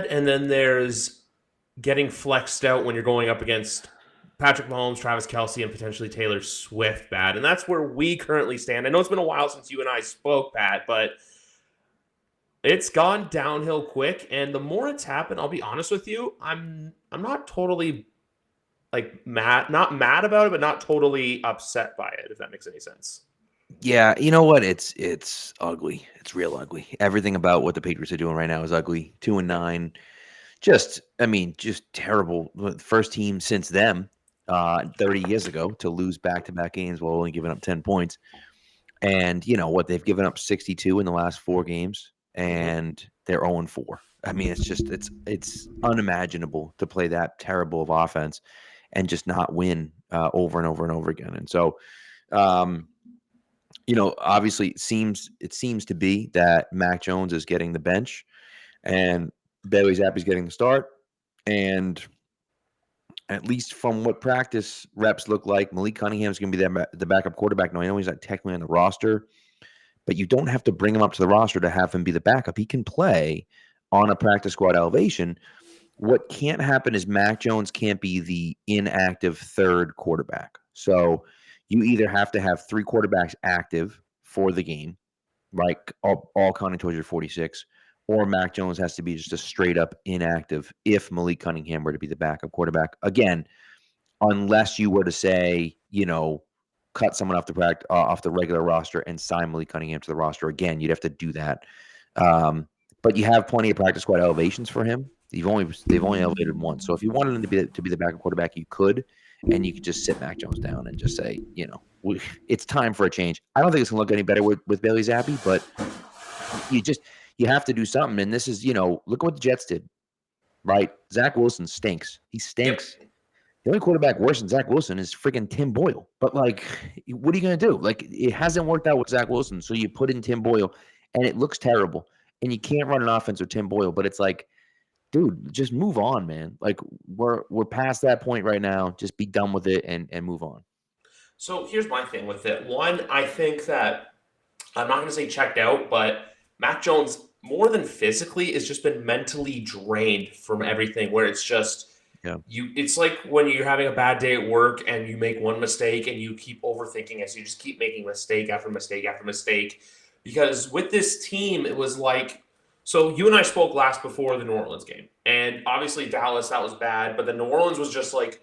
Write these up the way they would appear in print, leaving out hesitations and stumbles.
bad, and then there's getting flexed out when you're going up against Patrick Mahomes, Travis Kelce, and potentially Taylor Swift bad. And that's where we currently stand. I know it's been a while since you and I spoke, Pat, but it's gone downhill quick. And the more it's happened, I'll be honest with you, I'm not totally like mad, not mad about it, but not totally upset by it, if that makes any sense. Yeah, you know what? It's ugly. It's real ugly. Everything about what the Patriots are doing right now is ugly. 2-9. Just terrible. First team since them, 30 years ago, to lose back-to-back games while only giving up 10 points. And you know what? They've given up 62 in the last 4 games, Mm-hmm. and they're 0-4. I mean, it's unimaginable to play that terrible of offense and just not win over and over and over again. And so, um, obviously it seems to be that Mac Jones is getting the bench and Bailey Zappe's getting the start. And at least from what practice reps look like, Malik Cunningham is going to be the backup quarterback. Now, I know he's not technically on the roster, but you don't have to bring him up to the roster to have him be the backup. He can play on a practice squad elevation. What can't happen is Mac Jones can't be the inactive third quarterback. So you either have to have three quarterbacks active for the game, right? All counting towards your 46, or Mac Jones has to be just a straight up inactive if Malik Cunningham were to be the backup quarterback. Again, unless you were to say, cut someone off the regular roster and sign Malik Cunningham to the roster. Again, you'd have to do that. But you have plenty of practice squad elevations for him. They've only elevated once. So if you wanted him to be the backup quarterback, you could, and you could just sit Mac Jones down and just say, it's time for a change. I don't think it's gonna look any better with Bailey Zappi, but you just you have to do something. And this is, look at what the Jets did, right? Zach Wilson stinks. He Yep. stinks. The only quarterback worse than Zach Wilson is freaking Tim Boyle. But like, what are you gonna do? Like, it hasn't worked out with Zach Wilson, so you put in Tim Boyle, and it looks terrible. And you can't run an offense with Tim Boyle. But it's like, dude, just move on, man. Like, we're past that point right now. Just be done with it and move on. So here's my thing with it. One, I think that I'm not going to say checked out, but Mac Jones, more than physically, has just been mentally drained from everything. Where it's just Yeah. it's like when you're having a bad day at work and you make one mistake and you keep overthinking it, so you just keep making mistake after mistake after mistake. Because with this team, it was like, so you and I spoke last before the New Orleans game, and obviously Dallas, that was bad, but the New Orleans was just like,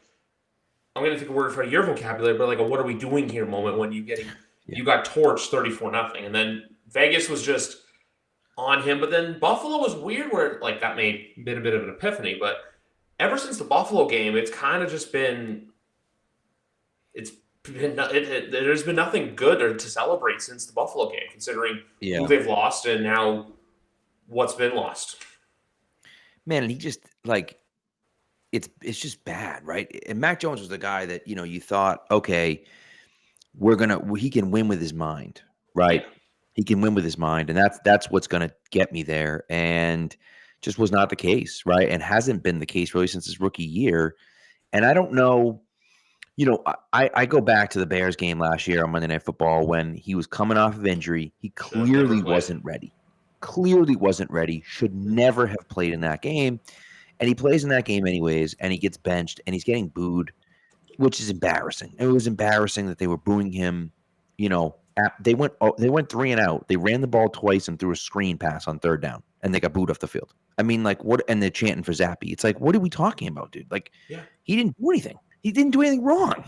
I'm going to take a word for your vocabulary, but like a what are we doing here moment when Yeah. you got torched 34-0, and then Vegas was just on him, but then Buffalo was weird where like that made been a bit of an epiphany, but ever since the Buffalo game, it's kind of just been it's there's been nothing good or to celebrate since the Buffalo game, considering who Yeah. they've lost and now what's been lost. Man, and he just like it's just bad, right? And Mac Jones was the guy that, you thought, okay, he can win with his mind, Yeah. right? He can win with his mind, and that's what's gonna get me there. And just was not the case, right? And hasn't been the case really since his rookie year. And I don't know, I go back to the Bears game last year on Monday Night Football when he was coming off of injury. He Should have never clearly played. wasn't ready. Clearly wasn't ready. Should never have played in that game. And he plays in that game anyways, and he gets benched, and he's getting booed, which is embarrassing. It was embarrassing that they were booing him. They went 3 and out. They ran the ball twice and threw a screen pass on third down, and they got booed off the field. I mean, like, what? And they're chanting for Zappe. It's like, what are we talking about, dude? Like, Yeah. he didn't do anything. He didn't do anything wrong,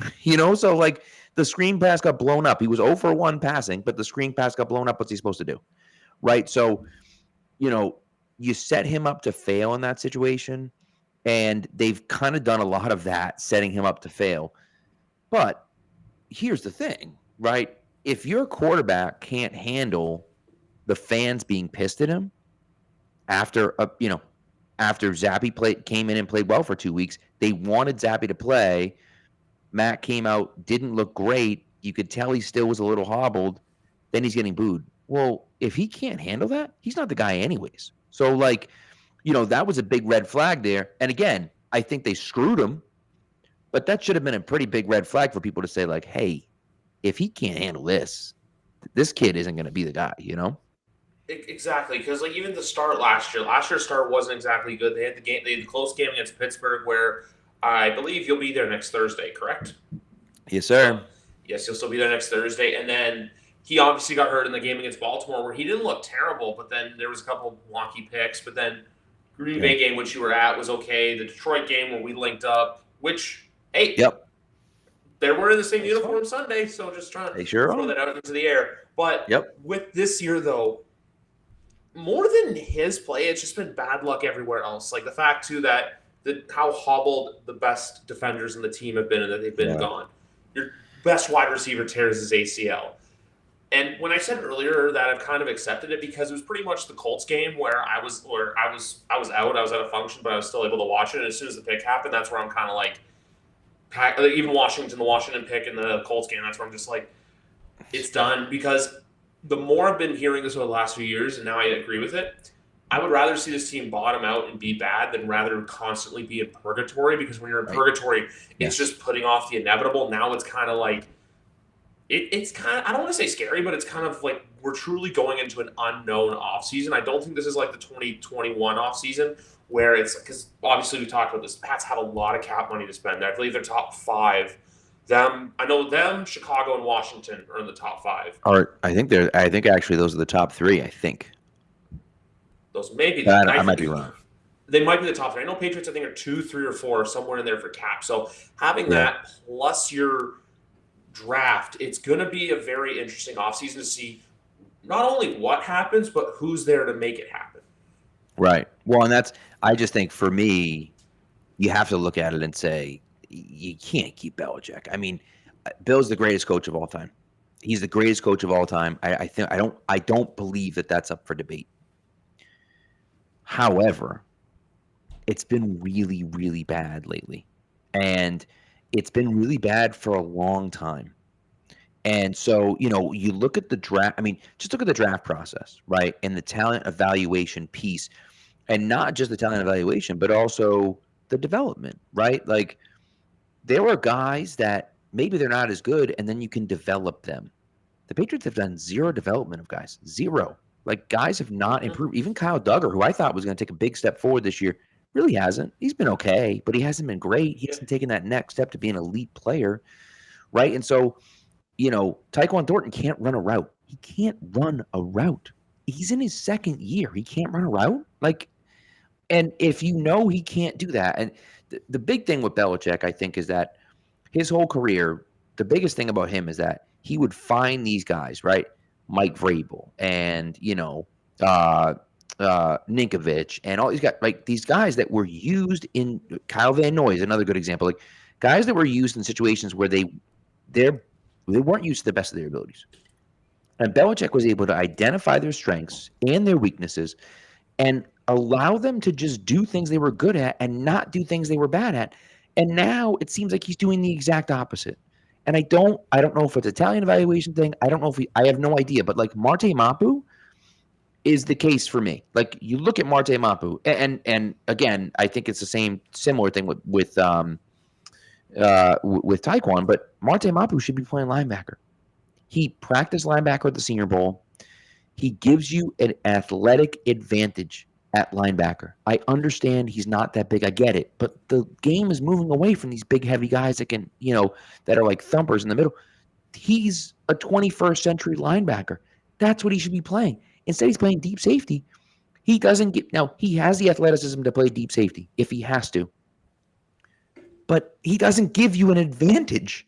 So like, the screen pass got blown up. He was 0 for 1 passing, but the screen pass got blown up. What's he supposed to do, right? So, you know, you set him up to fail in that situation, and they've kind of done a lot of that, setting him up to fail. But here's the thing, right? If your quarterback can't handle the fans being pissed at him after Zappe came in and played well for 2 weeks, they wanted Zappe to play. Matt came out, didn't look great. You could tell he still was a little hobbled. Then he's getting booed. Well, if he can't handle that, he's not the guy anyways. So, like, that was a big red flag there. And again, I think they screwed him, but that should have been a pretty big red flag for people to say, like, hey, if he can't handle this kid isn't going to be the guy. Exactly, because like even the start last year's start wasn't exactly good. They had the close game against Pittsburgh, where I believe you'll be there next Thursday, correct? Yes, So sir. yes, he'll still be there next Thursday, and then he obviously got hurt in the game against Baltimore, where he didn't look terrible, but then there was a couple wonky picks. But then Green Yeah. Bay game, which you were at, was okay. The Detroit game where we linked up, which hey, Yep. they're wearing the same That's fine. uniform Sunday, so just trying to They sure throw are. that out into the air. But Yep. with this year, though, more than his play, it's just been bad luck everywhere else. Like the fact too that how hobbled the best defenders in the team have been and that they've been Yeah. gone. Your best wide receiver tears his ACL. And when I said earlier that I've kind of accepted it because it was pretty much the Colts game where I was out, I was at a function, but I was still able to watch it. And as soon as the pick happened, that's where I'm kind of like, even the Washington pick in the Colts game, that's where I'm just like, it's done. Because the more I've been hearing this over the last few years, and now I agree with it, I would rather see this team bottom out and be bad than rather constantly be in purgatory. Because when you're in Right. purgatory, it's Yes. just putting off the inevitable. Now it's kind of like it's kind of, I don't want to say scary, but it's kind of like we're truly going into an unknown offseason. I don't think this is like the 2021 offseason where it's because obviously we talked about this. The Pats have a lot of cap money to spend. I believe they're top five. I know them, Chicago, and Washington are in the top five. I think actually those are the top three. I think. Those may be. I might be wrong. They might be the top three. I know Patriots, I think, are 2, 3, or 4, somewhere in there for cap. So having that plus your draft, it's going to be a very interesting offseason to see not only what happens, but who's there to make it happen. Right. Well, and I just think for me, you have to look at it and say, you can't keep Belichick. I mean, Bill's the greatest coach of all time. He's the greatest coach of all time. I don't believe that that's up for debate. However, it's been really, really bad lately. And it's been really bad for a long time. And so, you look at the draft. I mean, just look at the draft process, right? And the talent evaluation piece, and not just the talent evaluation, but also the development, right? Like there were guys that maybe they're not as good, and then you can develop them. The Patriots have done zero development of guys, zero. Like guys have not improved. Even Kyle Duggar, who I thought was going to take a big step forward this year, really hasn't. He's been okay, but he hasn't been great. He hasn't taken that next step to be an elite player, right? And so, Tyquan Thornton can't run a route. He can't run a route. He's in his second year. He can't run a route. And if he can't do that, and the big thing with Belichick, I think, is that his whole career, the biggest thing about him is that he would find these guys, right? Mike Vrabel and, Ninkovich and all these guys, like these guys that were used in Kyle Van Noy is another good example. Like guys that were used in situations where they weren't used to the best of their abilities. And Belichick was able to identify their strengths and their weaknesses and allow them to just do things they were good at and not do things they were bad at. And now it seems like he's doing the exact opposite. And I don't know if it's an Italian evaluation thing. I don't know I have no idea. But like Marte Mapu is the case for me. Like you look at Marte Mapu, and again, I think it's the similar thing with Taekwon. But Marte Mapu should be playing linebacker. He practiced linebacker at the Senior Bowl. He gives you an athletic advantage at linebacker. I understand he's not that big. I get it. But the game is moving away from these big, heavy guys that can, that are like thumpers in the middle. He's a 21st century linebacker. That's what he should be playing. Instead, he's playing deep safety. He doesn't get – now, he has the athleticism to play deep safety if he has to. But he doesn't give you an advantage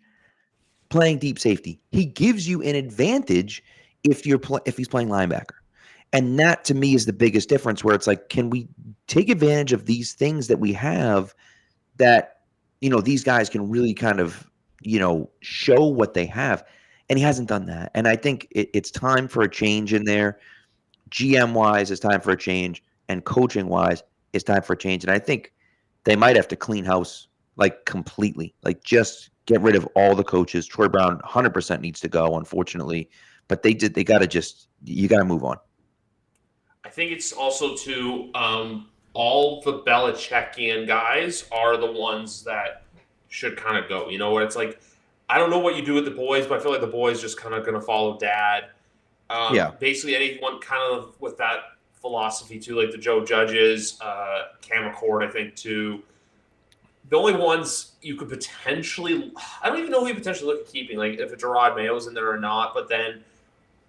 playing deep safety. He gives you an advantage if he's playing linebacker. And that to me is the biggest difference where it's like, can we take advantage of these things that we have that, these guys can really kind of, show what they have. And he hasn't done that. And I think it's time for a change in there. GM wise, it's time for a change. And coaching wise, it's time for a change. And I think they might have to clean house like completely, like just get rid of all the coaches. Troy Brown 100% needs to go, unfortunately. But you got to move on. I think it's also too, all the Belichickian guys are the ones that should kind of go. Where it's like, I don't know what you do with the boys, but I feel like the boys just kind of going to follow dad. Yeah. Basically, anyone kind of with that philosophy too, like the Joe Judges, Cam McCord, I think too. The only ones you could potentially, I don't even know who you potentially look at keeping, like if a Gerard Mayo's in there or not. But then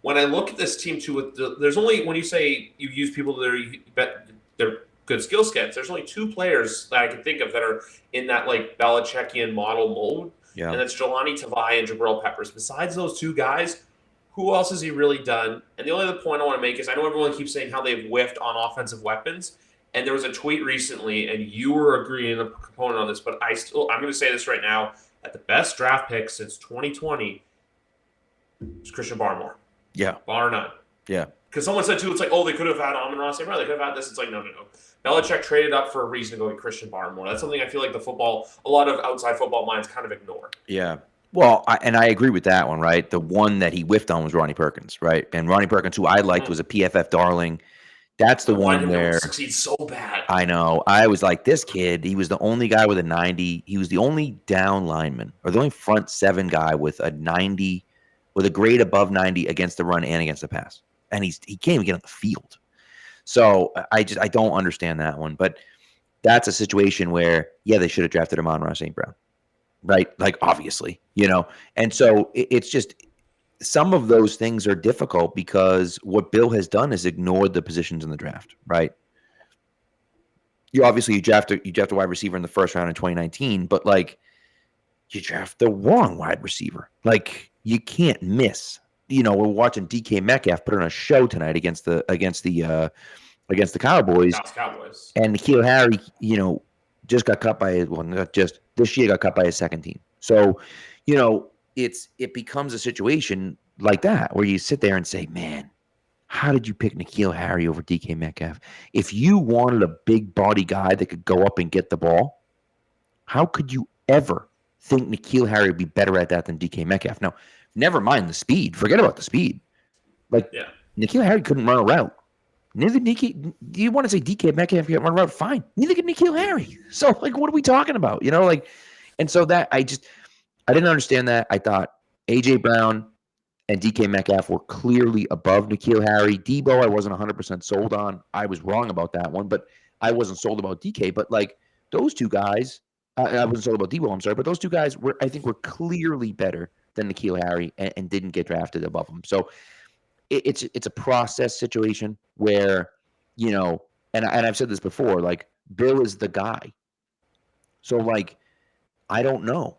when I look at this team too, there's only, when you say you use people that are they're good skill sets, there's only two players that I can think of that are in that like Belichickian model mode, Yeah. and that's Jelani Tavai and Jabril Peppers. Besides those two guys, who else has he really done? And the only other point I want to make is I know everyone keeps saying how they've whiffed on offensive weapons. And there was a tweet recently, and you were agreeing a component on this, but I'm going to say this right now: that the best draft pick since 2020 is Christian Barmore. Yeah. Bar none. Yeah. Because someone said too, it's like, oh, they could have had Amon-Ra St. Brown, they could have had this. It's like, no. Belichick traded up for a reason to go with Christian Barmore. That's something I feel like a lot of outside football minds kind of ignore. Yeah. Well, I agree with that one, right? The one that he whiffed on was Ronnie Perkins, right? And Ronnie Perkins, who I liked, was a PFF darling. That's the one where succeed so bad. I know. I was like, this kid, he was the only guy with a 90. He was the only down lineman or the only front seven guy with a 90, with a grade above 90 against the run and against the pass. And he can't even get on the field. So I don't understand that one. But that's a situation where, yeah, they should have drafted Amon-Ra St. Brown. Right? Like, obviously, And so it's just, some of those things are difficult because what Bill has done is ignored the positions in the draft, right? You draft a wide receiver in the first round in 2019, but like you draft the wrong wide receiver. Like, you can't miss. We're watching DK Metcalf put on a show tonight against the Cowboys. And N'Keal Harry, just got cut by this year got cut by his second team. So, it becomes a situation like that where you sit there and say, man, how did you pick N'Keal Harry over DK Metcalf? If you wanted a big body guy that could go up and get the ball, how could you ever think N'Keal Harry would be better at that than DK Metcalf? Now, never mind the speed. Forget about the speed. N'Keal Harry couldn't run a route. Neither DK. Do you want to say DK Metcalf can't run a route? Fine. Neither can N'Keal Harry. So, what are we talking about? And so that I didn't understand that. I thought AJ Brown and DK Metcalf were clearly above N'Keal Harry. Debo, I wasn't 100% sold on. I was wrong about that one, but I wasn't sold about DK. But those two guys, I wasn't sold about Debo. I'm sorry, but those two guys were clearly better than N'Keal Harry and didn't get drafted above him. So it's a process situation where, and I've said this before, Bill is the guy. So I don't know.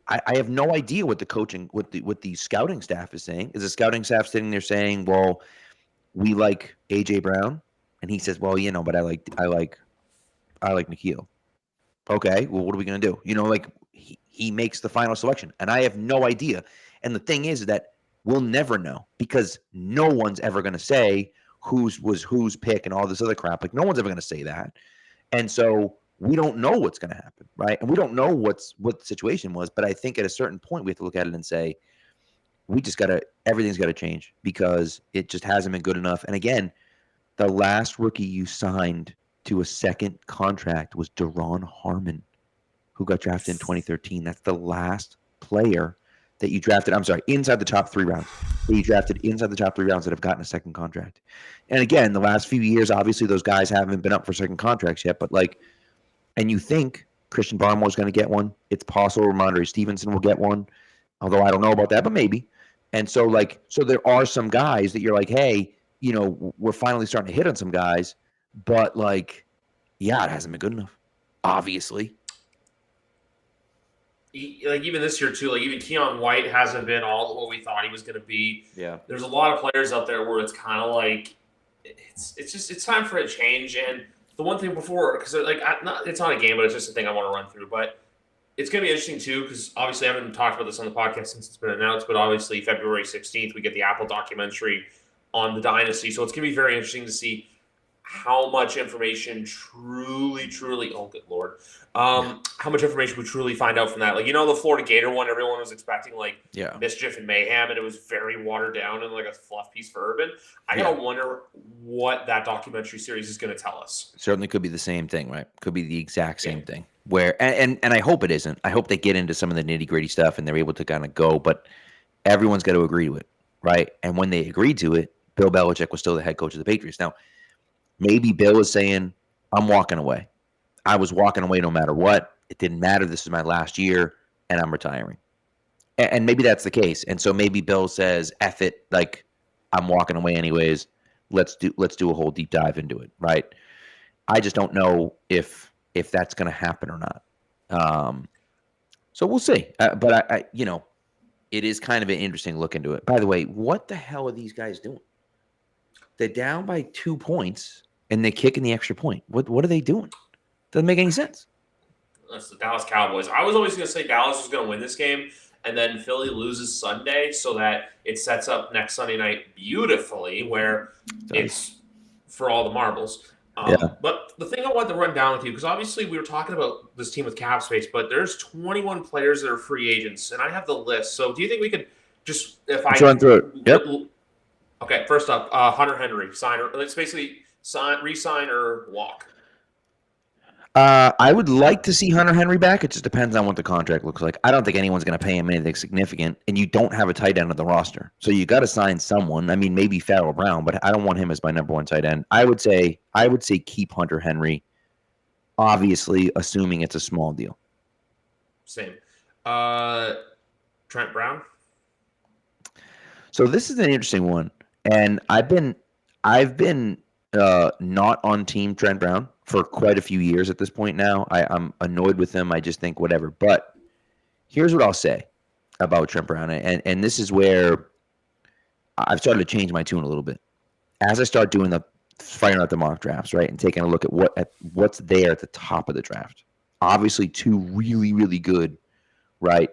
I have no idea what the coaching, what the scouting staff is saying. Is the scouting staff sitting there saying, well, we like AJ Brown? And he says, well, but I like N'Keal. Okay, well, what are we going to do? He makes the final selection, and I have no idea. And the thing is that we'll never know because no one's ever going to say whose pick and all this other crap. No one's ever going to say that. And so we don't know what's going to happen, right? And we don't know what the situation was. But I think at a certain point, we have to look at it and say, everything's got to change because it just hasn't been good enough. And again, the last rookie you signed to a second contract was Daron Harmon, who got drafted in 2013. That's the last player that you drafted. I'm sorry, inside the top 3 rounds. That you drafted inside the top 3 rounds that have gotten a second contract. And again, the last few years, obviously, those guys haven't been up for second contracts yet. But and you think Christian Barmore is going to get one. It's possible Ramondre Stevenson will get one, although I don't know about that, but maybe. And so so there are some guys that you're like, hey, we're finally starting to hit on some guys, but yeah, it hasn't been good enough, obviously. Even this year too, even Keon White hasn't been all what we thought he was going to be. Yeah, there's a lot of players out there where it's kind of it's time for a change. And the one thing before, because it's not a game, but it's just a thing I want to run through. But it's going to be interesting too, because obviously I haven't talked about this on the podcast since it's been announced. But obviously February 16th we get the Apple documentary on the dynasty, so it's going to be very interesting to see how much information truly, oh good Lord, how much information we truly find out from that. The Florida Gator one, everyone was expecting mischief and mayhem, and it was very watered down and a fluff piece for Urban. I gotta wonder what that documentary series is going to tell us. Certainly could be the same thing, right? Could be the exact same thing. Where and I hope it isn't. I hope they get into some of the nitty gritty stuff and they're able to kind of go, but everyone's got to agree to it. right? And when they agreed to it, Bill Belichick was still the head coach of the Patriots. Now, maybe Bill is saying, I'm walking away. I was walking away no matter what. It didn't matter. This is my last year, and I'm retiring. And maybe that's the case. And so maybe Bill says, "F it, like I'm walking away anyways. Let's do a whole deep dive into it." Right? I just don't know if that's going to happen or not. So we'll see. But I, it is kind of an interesting look into it. By the way, what the hell are these guys doing? They're down by 2 points and they're kicking the extra point. What are they doing? Doesn't make any sense. That's the Dallas Cowboys. I was always going to say Dallas was going to win this game, and then Philly loses Sunday so that it sets up next Sunday night beautifully, where it's for all the marbles. Yeah. But the thing I wanted to run down with you, because obviously we were talking about this team with cap space, but there's 21 players that are free agents, and I have the list. So do you think we could just, if I run through it? Yep. Okay, first up, Hunter Henry, sign, or let's basically re-sign or walk. I would like to see Hunter Henry back. It just depends on what the contract looks like. I don't think anyone's going to pay him anything significant, and you don't have a tight end on the roster, so you got to sign someone. I mean, maybe Farrell Brown, but I don't want him as my number one tight end. I would say keep Hunter Henry, obviously assuming it's a small deal. Same. Trent Brown. So this is an interesting one, and I've been not on team Trent Brown for quite a few years at this point now. I'm annoyed with him. I just think whatever. But here's what I'll say about Trent Brown, and this is where I've started to change my tune a little bit. As I start doing finding out the mock drafts, right, and taking a look at what's there at the top of the draft. Obviously, two really, really good, right,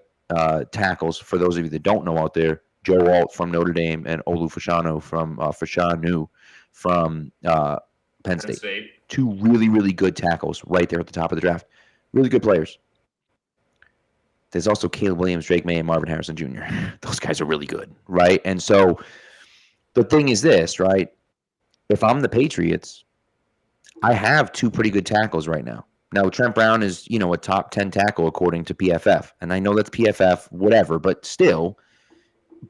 tackles. For those of you that don't know out there, Joe Alt from Notre Dame and Olu Fashanu from Penn State. Two really, really good tackles right there at the top of the draft. Really good players. There's also Caleb Williams, Drake May, and Marvin Harrison Jr. Those guys are really good, right? And so the thing is this, right? If I'm the Patriots, I have two pretty good tackles right now. Now, Trent Brown is, a top 10 tackle according to PFF. And I know that's PFF, whatever, but still,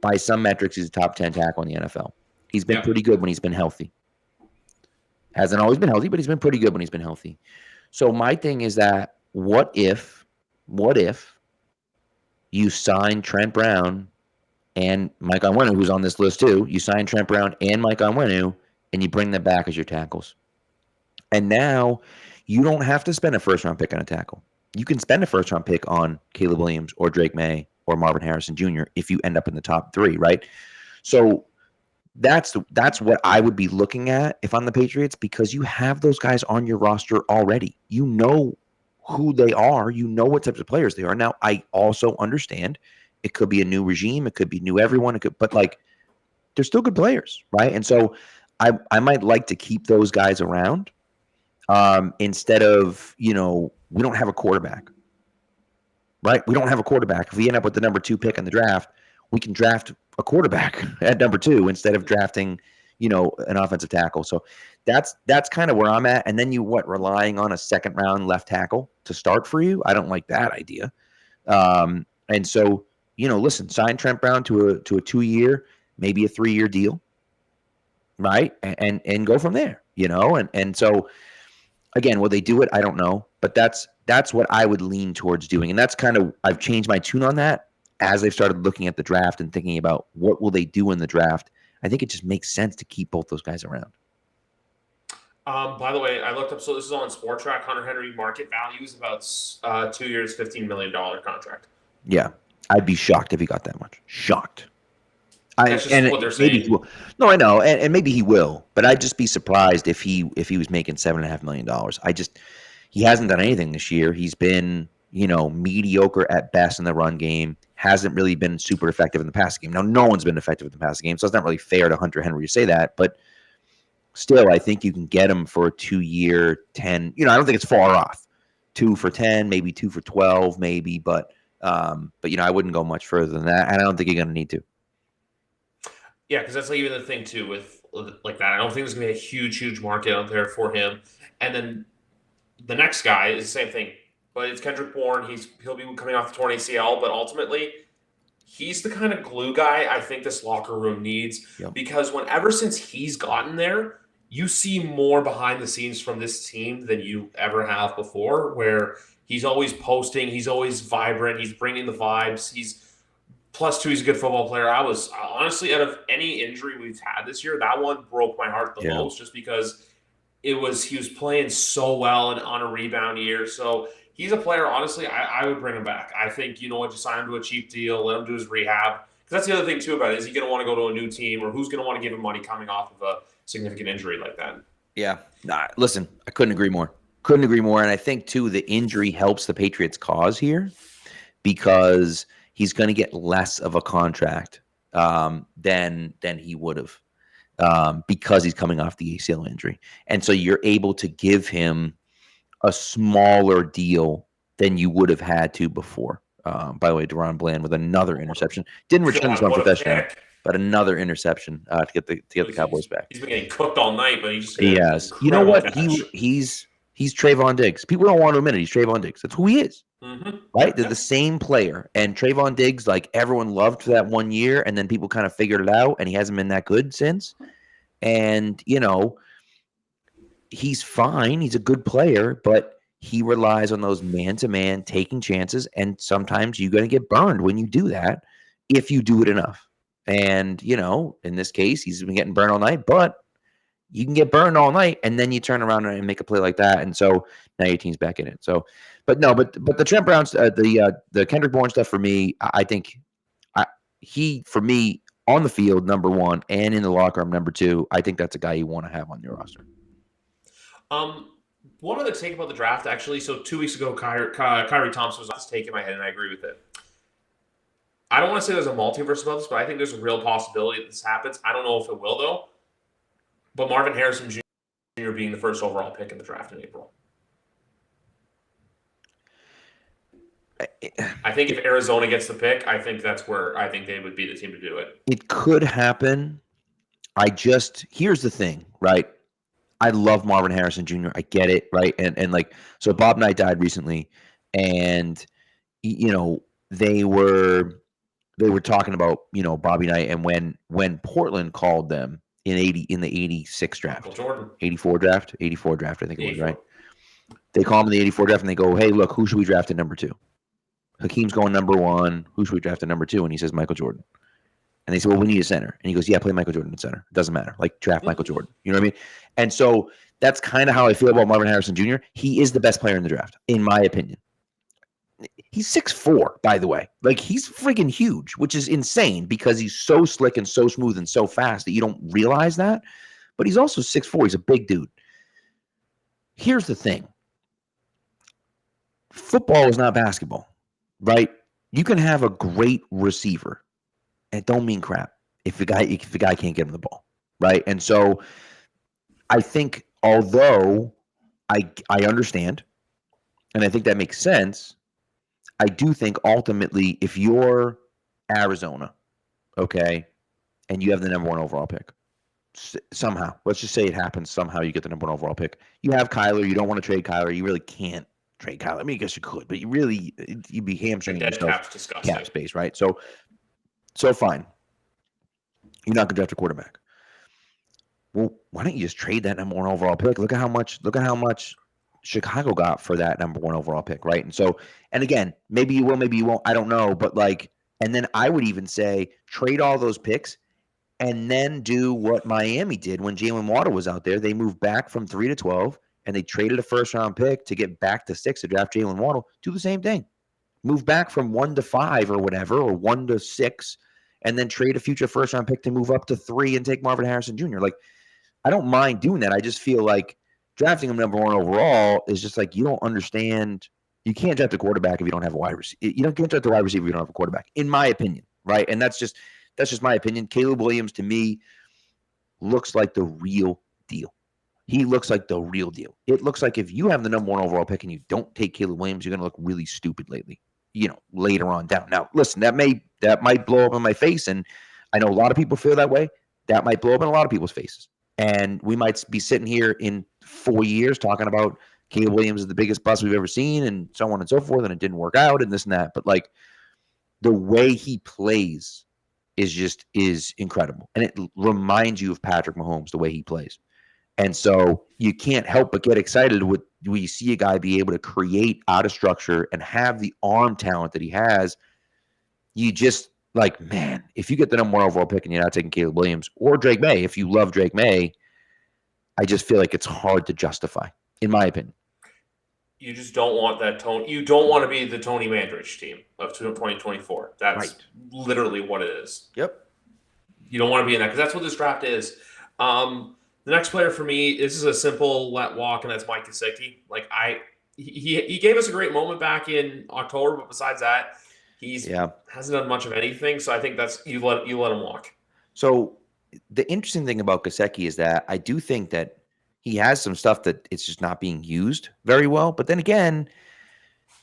by some metrics, he's a top 10 tackle in the NFL. He's been pretty good when he's been healthy. Hasn't always been healthy, but he's been pretty good when he's been healthy. So my thing is that what if you sign Trent Brown and Mike Onwenu, who's on this list too, you sign Trent Brown and Mike Onwenu, and you bring them back as your tackles. And now you don't have to spend a first-round pick on a tackle. You can spend a first-round pick on Caleb Williams or Drake May or Marvin Harrison Jr. if you end up in the top 3, right? So that's what I would be looking at if I'm the Patriots, because you have those guys on your roster already. You know who they are. You know what types of players they are. Now, I also understand it could be a new regime. It could be new everyone. But they're still good players, right? And so I might like to keep those guys around instead of, we don't have a quarterback, right? We don't have a quarterback. If we end up with the number 2 pick in the draft, we can draft a quarterback at number 2 instead of drafting, an offensive tackle. So that's kind of where I'm at. And then relying on a second round left tackle to start for you? I don't like that idea. And so, listen, sign Trent Brown to a 2-year, maybe a 3-year deal, right? And go from there, and so again, will they do it? I don't know, but that's what I would lean towards doing. And that's kind of, I've changed my tune on that as I've started looking at the draft and thinking about what will they do in the draft. I think it just makes sense to keep both those guys around. By the way, I looked up, so this is on Sport Track. Hunter Henry market value is about 2 years, $15 million contract. Yeah. I'd be shocked if he got that much. Shocked. That's just what they're saying. No, I know, and maybe he will, but I'd just be surprised if he was making $7.5 million. He hasn't done anything this year. He's been, mediocre at best in the run game. Hasn't really been super effective in the passing game. Now, no one's been effective in the passing game, so it's not really fair to Hunter Henry to say that. But still, I think you can get him for a 2-year, 10. I don't think it's far off. 2 for 10, maybe 2 for 12, maybe. But I wouldn't go much further than that, and I don't think you're going to need to. Yeah, because that's even the thing too with that. I don't think there's going to be a huge market out there for him. And then the next guy is the same thing, but it's Kendrick Bourne. He'll be coming off the torn ACL, but ultimately he's the kind of glue guy I think this locker room needs Yep. because ever since he's gotten there, you see more behind the scenes from this team than you ever have before, where he's always posting, he's always vibrant, he's bringing the vibes, he's +2, he's a good football player. I was honestly, out of any injury we've had this year, that one broke my heart the most just because he was playing so well and on a rebound year. So he's a player, honestly, I would bring him back. I think, you know what, just sign him to a cheap deal, let him do his rehab. Because that's the other thing, too, about it. Is he going to want to go to a new team, or who's going to want to give him money coming off of a significant injury like that? Yeah. Nah, listen, I couldn't agree more. Couldn't agree more. And I think, too, the injury helps the Patriots' cause here because he's going to get less of a contract than he would have because he's coming off the ACL injury. And so you're able to give him a smaller deal than you would have had to before. By the way, Deron Bland with another interception. Didn't return this one for touchdown, but another interception to get the Cowboys back. He's been getting cooked all night, but he has. You know what? He's Trayvon Diggs. People don't want to admit it. He's Trayvon Diggs. That's who he is. Mm-hmm. Right? They're the same player. And Trayvon Diggs, like everyone loved for that 1 year, and then people kind of figured it out, and he hasn't been that good since. And, you know, he's fine. He's a good player, but he relies on those man-to-man, taking chances, and sometimes you're going to get burned when you do that if you do it enough. And, you know, in this case, he's been getting burned all night, but you can get burned all night, and then you turn around and make a play like that, and so now your team's back in it. So, but the Trent Brown, the Kendrick Bourne stuff for me, I think he, for me, on the field, number one, and in the locker room, number two, I think that's a guy you want to have on your roster. One other take about the draft, actually. So 2 weeks ago, Kyrie Thompson was take in my head, and I agree with it. I don't want to say there's a multiverse about this, but I think there's a real possibility that this happens. I don't know if it will, though. But Marvin Harrison Jr. being the first overall pick in the draft in April. I think if Arizona gets the pick, I think that's where I think they would be the team to do it. It could happen. Here's the thing, right? I love Marvin Harrison Jr. I get it, right? And like, so Bob Knight died recently, and you know, they were talking about, you know, Bobby Knight, and when Portland called them in the 86 draft, 84 draft, I think it was, right? They call him in the 84 draft and they go, hey, look, who should we draft at number 2? Hakeem's going number 1. Who should we draft at number 2? And he says Michael Jordan. And they say, well, we need a center. And he goes, yeah, play Michael Jordan at center. It doesn't matter. Like, draft Michael Jordan. You know what I mean? And so that's kind of how I feel about Marvin Harrison Jr. He is the best player in the draft, in my opinion. He's 6'4", by the way. Like, he's freaking huge, which is insane because he's so slick and so smooth and so fast that you don't realize that. But he's also 6'4". He's a big dude. Here's the thing. Football is not basketball, right? You can have a great receiver. And it don't mean crap if the guy can't get him the ball, right? And so I think, although I understand, and I think that makes sense, I do think ultimately if you're Arizona, okay, and you have the number 1 overall pick, somehow, let's just say it happens, somehow you get the number 1 overall pick. You have Kyler, you don't want to trade Kyler, you really can't trade Kyler. I mean, I guess you could, but you'd be hamstringing yourself cap space, right? So fine. You're not going to draft a quarterback. Well, why don't you just trade that number 1 overall pick? Look at how much Chicago got for that number 1 overall pick, right? And so, and again, maybe you will, maybe you won't. I don't know. But like, and then I would even say trade all those picks and then do what Miami did when Jalen Waddle was out there. They moved back from 3 to 12 and they traded a first-round pick to get back to 6 to draft Jalen Waddle. Do the same thing. Move back from 1 to 5 or whatever, or 1 to 6, and then trade a future first-round pick to move up to 3 and take Marvin Harrison Jr. Like, I don't mind doing that. I just feel like drafting him number 1 overall is just like, you don't understand. You can't draft a quarterback if you don't have a wide receiver. You can't draft a wide receiver if you don't have a quarterback, in my opinion, right? And that's just my opinion. Caleb Williams, to me, looks like the real deal. He looks like the real deal. It looks like if you have the number 1 overall pick and you don't take Caleb Williams, you're going to look really stupid later on down. Now, listen, that might blow up in my face, and I know a lot of people feel that way. That might blow up in a lot of people's faces. And we might be sitting here in 4 years talking about Caleb Williams is the biggest bust we've ever seen and so on and so forth, and it didn't work out and this and that. But, like, the way he plays is incredible. And it reminds you of Patrick Mahomes, the way he plays. And so you can't help but get excited when you see a guy be able to create out of structure and have the arm talent that he has. You just like, man, if you get the number 1 overall pick and you're not taking Caleb Williams or Drake May, if you love Drake May, I just feel like it's hard to justify, in my opinion. You just don't want that tone. You don't want to be the Tony Mandrich team of 2024. That's literally what it is. Yep. You don't want to be in that because that's what this draft is. The next player for me, this is a simple let walk, and that's Mike Gesicki. Like he gave us a great moment back in October, but besides that, hasn't done much of anything. So I think that's you let him walk. So the interesting thing about Gesicki is that I do think that he has some stuff that it's just not being used very well. But then again,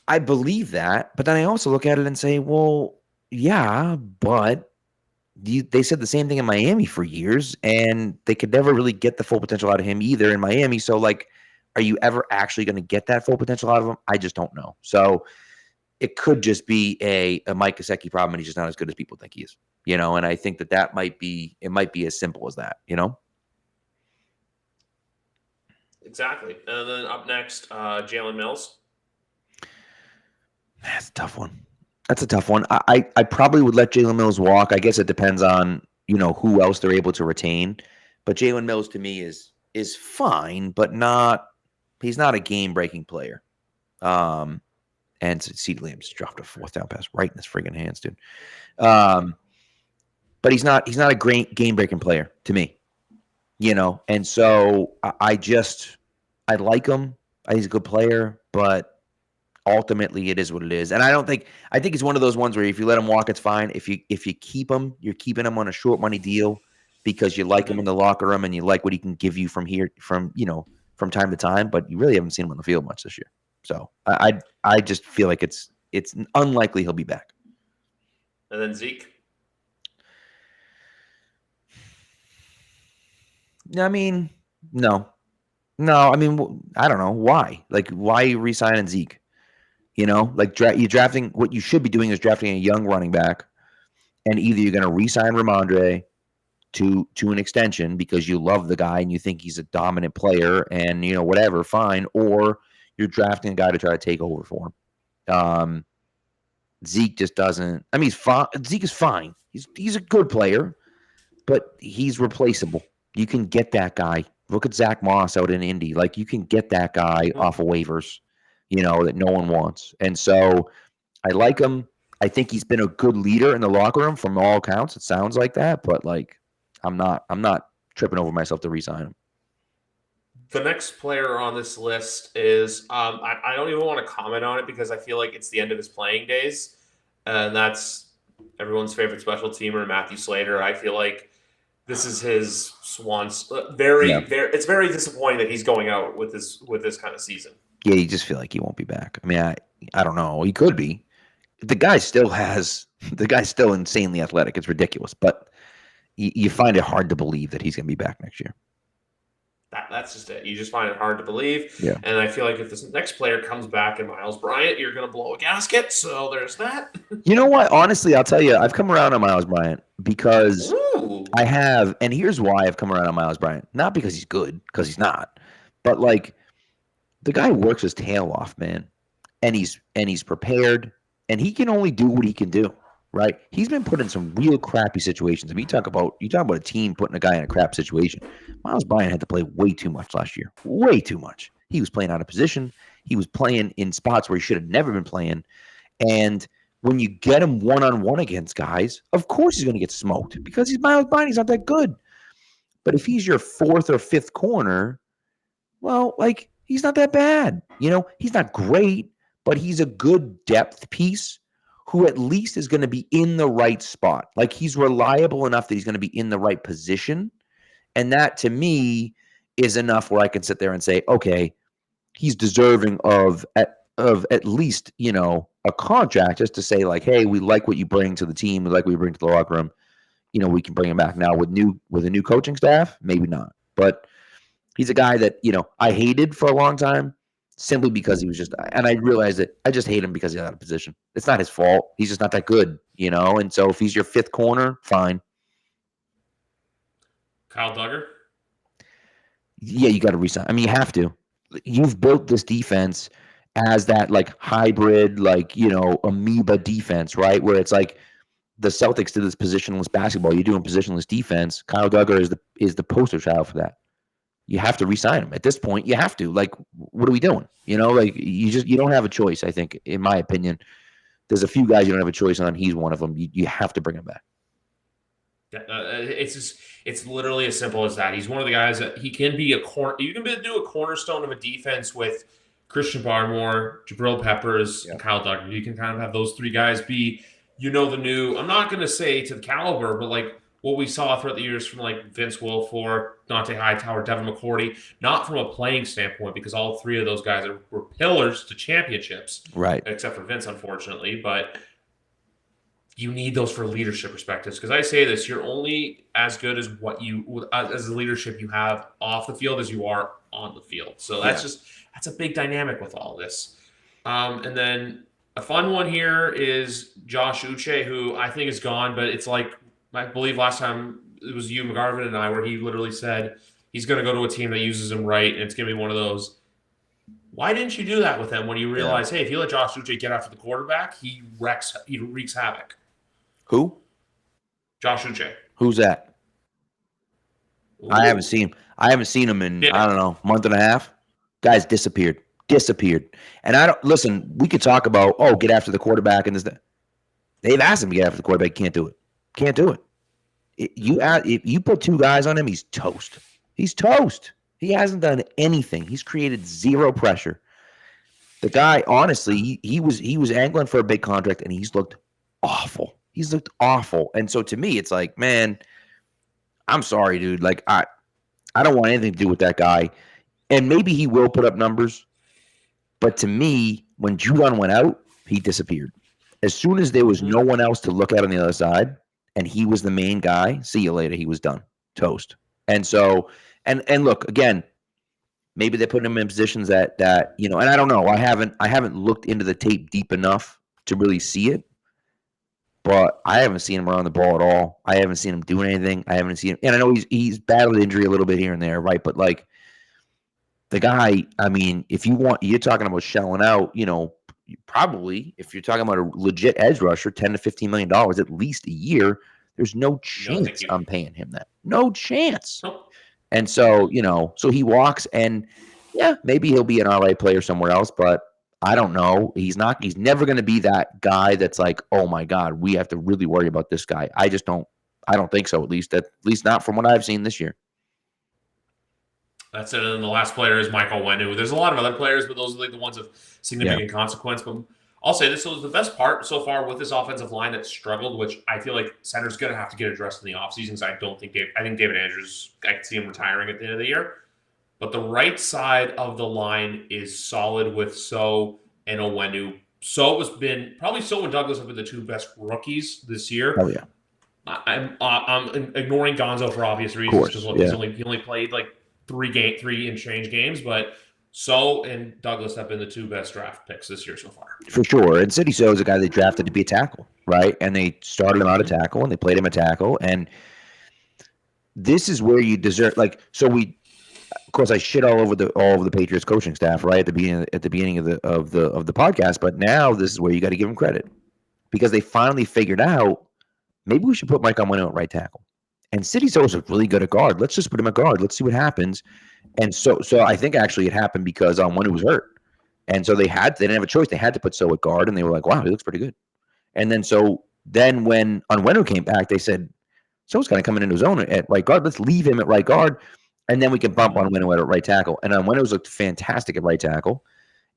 I believe that. But then I also look at it and say, well, yeah, but they said the same thing in Miami for years, and they could never really get the full potential out of him either in Miami. So, like, are you ever actually going to get that full potential out of him? I just don't know. So it could just be a Mike Gesicki problem, and he's just not as good as people think he is, you know? And I think that might be as simple as that, you know? Exactly. And then up next, Jalen Mills. That's a tough one. I probably would let Jalen Mills walk. I guess it depends on, you know, who else they're able to retain. But Jalen Mills to me is fine, but he's not a game-breaking player. And CeeDee Lamb just dropped a 4th down pass right in his friggin' hands, dude. But he's not a great game-breaking player to me, you know. And so I like him. He's a good player, but ultimately it is what it is. And I think it's one of those ones where if you let him walk, it's fine. If you keep him, you're keeping him on a short money deal because you like him in the locker room and you like what he can give you from time to time, but you really haven't seen him on the field much this year. So I just feel like it's unlikely he'll be back. And then Zeke. I mean, no. I mean, I don't know why. Like, why are you re-signing Zeke? You know, like you're drafting. What you should be doing is drafting a young running back, and either you're going to re-sign Ramondre to an extension because you love the guy and you think he's a dominant player, and you know whatever, fine, or you're drafting a guy to try to take over for him. Zeke just doesn't. I mean, he's fine. Zeke is fine. He's a good player, but he's replaceable. You can get that guy. Look at Zach Moss out in Indy. Like, you can get that guy off of waivers, you know, that no one wants. And so I like him. I think he's been a good leader in the locker room from all accounts. It sounds like that, but like, I'm not tripping over myself to re-sign him. The next player on this list is I don't even want to comment on it because I feel like it's the end of his playing days, and that's everyone's favorite special teamer, Matthew Slater. I feel like this is his swans. It's very disappointing that he's going out with this kind of season. Yeah, you just feel like he won't be back. I mean, I don't know. He could be. The guy's still insanely athletic. It's ridiculous, but you find it hard to believe that he's going to be back next year. That's just it. You just find it hard to believe. Yeah. And I feel like if this next player comes back in Miles Bryant, you're going to blow a gasket. So there's that. You know what? Honestly, I'll tell you, I've come around on Miles Bryant because I have, and here's why I've come around on Miles Bryant. Not because he's good, because he's not, but like the guy works his tail off, man, and he's prepared, and he can only do what he can do. Right? He's been put in some real crappy situations. I mean, you talk about a team putting a guy in a crap situation. Miles Bryant had to play way too much last year. Way too much. He was playing out of position. He was playing in spots where he should have never been playing. And when you get him one-on-one against guys, of course he's going to get smoked because he's Miles Bryant. He's not that good. But if he's your 4th or 5th corner, well, like, he's not that bad. You know, he's not great, but he's a good depth piece who at least is going to be in the right spot. Like, he's reliable enough that he's going to be in the right position. And that, to me, is enough where I can sit there and say, okay, he's deserving of at least, you know, a contract just to say, like, hey, we like what you bring to the team. We like what you bring to the locker room. You know, we can bring him back. Now, with a new coaching staff, maybe not. But he's a guy that, you know, I hated for a long time. simply because he was just. And I realized that I just hate him because he's out of position. It's not his fault. He's just not that good, And so if he's your fifth corner, fine. Kyle Duggar? Yeah, you got to resign. I mean, you have to. You've built this defense as that like hybrid, like amoeba defense, right? Where it's like the Celtics did this positionless basketball. You're doing positionless defense. Kyle Duggar is the poster child for that. You have to re-sign him at this point. You have to. Like, what are we doing? Like you don't have a choice. I think, in my opinion, there's a few guys you don't have a choice on. He's one of them. You have to bring him back. It's literally as simple as that. He's one of the guys that he can be you can do a cornerstone of a defense with Christian Barmore, Jabril Peppers, and Kyle Duggar. You can kind of have those three guys be, the new. I'm not going to say to the caliber, but like what we saw throughout the years from like Vince Wilfork, Dante Hightower, Devin McCourty, not from a playing standpoint, because all three of those guys were pillars to championships, right? Except for Vince, unfortunately, but. You need those for leadership perspectives, because I say this: you're only as good as as the leadership you have off the field as you are on the field. So that's a big dynamic with all this. And then a fun one here is Josh Uche, who I think is gone, but it's like I believe last time it was you, McGarvin, and I, where he literally said he's going to go to a team that uses him right, and it's going to be one of those. Why didn't you do that with him when you realize, hey, if you let Josh Uche get after the quarterback, he wreaks havoc? Who? Josh Uche. Who's that? Ooh. I haven't seen him in, I don't know, month and a half. Guy's disappeared. And I don't listen, we could talk about, get after the quarterback and this. They've asked him to get after the quarterback. Can't do it. If you put two guys on him, he's toast. He hasn't done anything. He's created zero pressure. The guy, honestly, he was angling for a big contract, and he's looked awful. And so to me, it's like, man, I'm sorry, dude. Like, I don't want anything to do with that guy. And maybe he will put up numbers. But to me, when Judon went out, he disappeared. As soon as there was no one else to look at on the other side, and he was the main guy, see you later. He was done. Toast. And so, and look, again, maybe they're putting him in positions that and I don't know. I haven't looked into the tape deep enough to really see it. But I haven't seen him around the ball at all. I haven't seen him doing anything. I haven't seen him. And I know he's battled injury a little bit here and there, right? But, like, the guy, I mean, you're talking about shelling out, probably, if you're talking about a legit edge rusher, $10 to $15 million at least a year, there's no chance I'm paying him that. No chance. Nope. And so, so he walks, and, yeah, maybe he'll be an all right player somewhere else, but I don't know. He's never going to be that guy that's like, oh my God, we have to really worry about this guy. I don't think so, at least not from what I've seen this year. That's it. And the last player is Michael Wenu. There's a lot of other players, but those are like the ones of significant consequence. But I'll say this was the best part so far with this offensive line that struggled, which I feel like center's going to have to get addressed in the offseason, because I think David Andrews, I can see him retiring at the end of the year. But the right side of the line is solid with So and Onwenu. So and Douglas have been the two best rookies this year. Oh yeah. I'm ignoring Gonzo for obvious reasons, because he only played like three and change games, but So and Douglas have been the two best draft picks this year so far. For sure. And City So is a guy they drafted to be a tackle, right? And they started him out a tackle, and they played him a tackle. And this is where you deserve, like, so of course, I shit all over the Patriots coaching staff, right, at the beginning of the podcast. But now this is where you got to give them credit, because they finally figured out, maybe we should put Mike Onwenu at right tackle. And City So is really good at guard. Let's just put him at guard. Let's see what happens. And so I think actually it happened because Onwenu was hurt, and so they didn't have a choice. They had to put So at guard, and they were like, wow, he looks pretty good. And then when Onwenu came back, they said, So's kind of coming into his own at right guard. Let's leave him at right guard. And then we can bump Onwenu at right tackle. And Onwenu's looked fantastic at right tackle.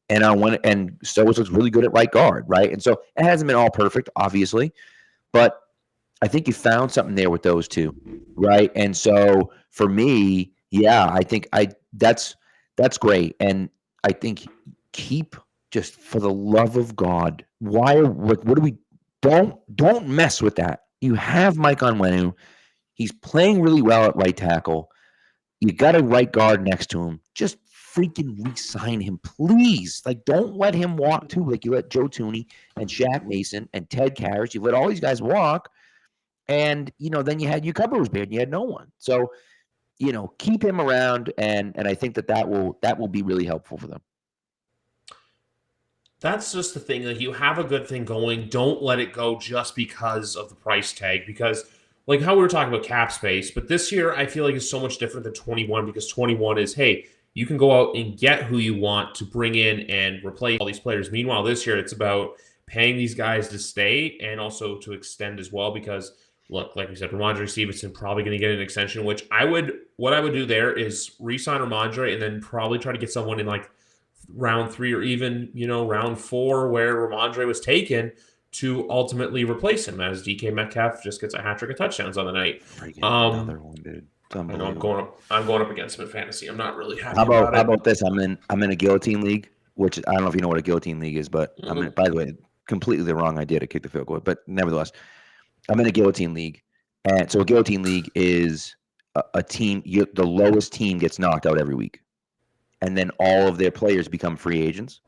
And So looks really good at right guard, right? And so it hasn't been all perfect, obviously. But I think you found something there with those two, right? And so for me, yeah, I think that's great. And I think just for the love of God, don't mess with that. You have Mike Onwenu. He's playing really well at right tackle. You got a right guard next to him. Just freaking re-sign him, please. Like, don't let him walk too. Like you let Joe Tooney and Shaq Mason and Ted Karras. You let all these guys walk, and then you had your cover was bad, and you had no one. So keep him around, and I think that will be really helpful for them. That's just the thing. Like, you have a good thing going. Don't let it go just because of the price tag. Because, like how we were talking about cap space, but this year I feel like it's so much different than 21 because 21 is, hey, you can go out and get who you want to bring in and replace all these players. Meanwhile, this year it's about paying these guys to stay and also to extend as well. Because, look, like we said, Ramondre Stevenson probably going to get an extension, what I would do there is re-sign Ramondre and then probably try to get someone in like round 3 or even round 4 where Ramondre was taken to ultimately replace him as DK Metcalf just gets a hat trick of touchdowns on the night. Another one, dude. I know I'm going up against him in fantasy. I'm not really happy how about it. How about this? I'm in a guillotine league, which I don't know if you know what a guillotine league is, but I'm in, by the way, completely the wrong idea to kick the field goal, but nevertheless, I'm in a guillotine league, and so a guillotine league is a team. The lowest team gets knocked out every week, and then all of their players become free agents.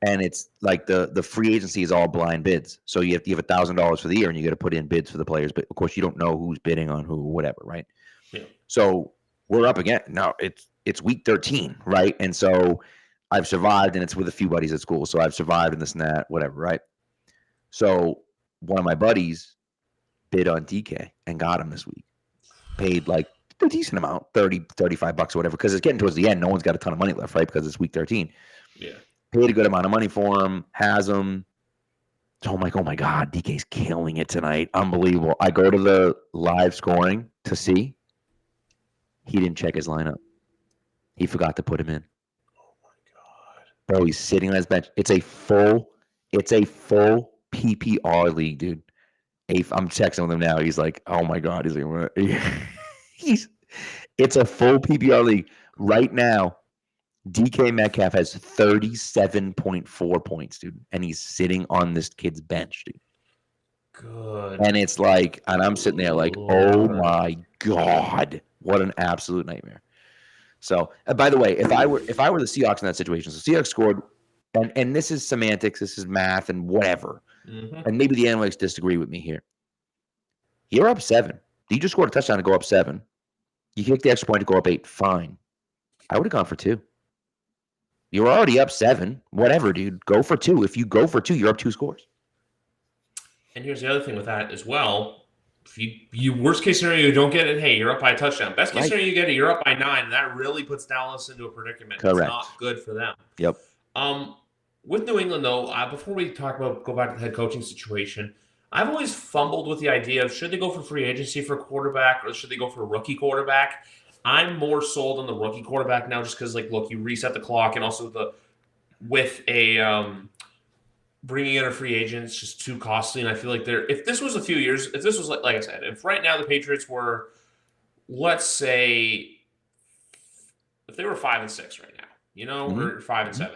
And it's like the free agency is all blind bids. So you have $1,000 for the year, and you got to put in bids for the players. But of course, you don't know who's bidding on who, whatever, right? Yeah. So we're up again. Now it's week 13, right? And so I've survived, and it's with a few buddies at school. So I've survived and this and that, whatever, right? So one of my buddies bid on DK and got him this week. Paid like a decent amount, $30, $35 or whatever, because it's getting towards the end. No one's got a ton of money left, right? Because it's week 13. Yeah. Paid a good amount of money for him, has him. So I'm like, oh my God, DK's killing it tonight. Unbelievable. I go to the live scoring to see. He didn't check his lineup. He forgot to put him in. Oh my God. Bro, he's sitting on his bench. It's a full PPR league, dude. I'm texting with him now. He's like, oh my God. He's like, it's a full PPR league. Right now, DK Metcalf has 37.4 points, dude. And he's sitting on this kid's bench, dude. Good. And it's like, and I'm sitting there like, oh my God, what an absolute nightmare. So, by the way, if I were the Seahawks in that situation, so Seahawks scored, and this is semantics, this is math and whatever. Mm-hmm. And maybe the analytics disagree with me here. You're up 7. You just scored a touchdown to go up 7. You kicked the extra point to go up 8. Fine. I would have gone for 2. You're already up 7. Whatever, dude. Go for 2. If you go for 2, you're up 2 scores. And here's the other thing with that as well. If you worst case scenario, you don't get it, hey, you're up by a touchdown. Best case scenario, you get it, you're up by 9. And that really puts Dallas into a predicament. Correct. It's not good for them. Yep. With New England, though, before we go back to the head coaching situation, I've always fumbled with the idea of should they go for free agency for quarterback or should they go for a rookie quarterback? I'm more sold on the rookie quarterback now just because, like, look, you reset the clock and also with bringing in a free agent is just too costly. And I feel like if this was a few years, if this was like I said, if right now the Patriots were, let's say, if they were 5-6 right now, or 5-7,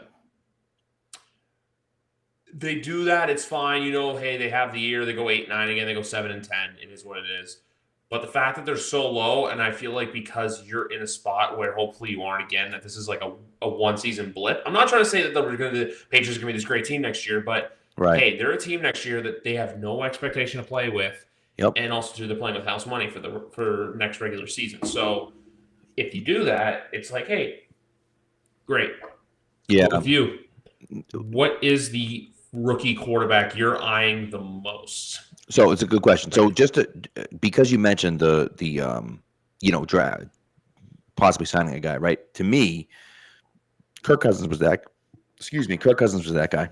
they do that, it's fine. Hey, they have the year, they go 8-9 again, they go 7-10. It is what it is. But the fact that they're so low, and I feel like because you're in a spot where hopefully you aren't again, that this is like a one-season blip. I'm not trying to say that the Patriots are going to be this great team next year, but hey, they're a team next year that they have no expectation to play with. Yep. And also, they're playing with house money for next regular season. So if you do that, it's like, hey, great. Yeah. But with you, what is the rookie quarterback you're eyeing the most? So it's a good question. So just because you mentioned the draft, possibly signing a guy, right? To me, Kirk Cousins was that. Kirk Cousins was that guy.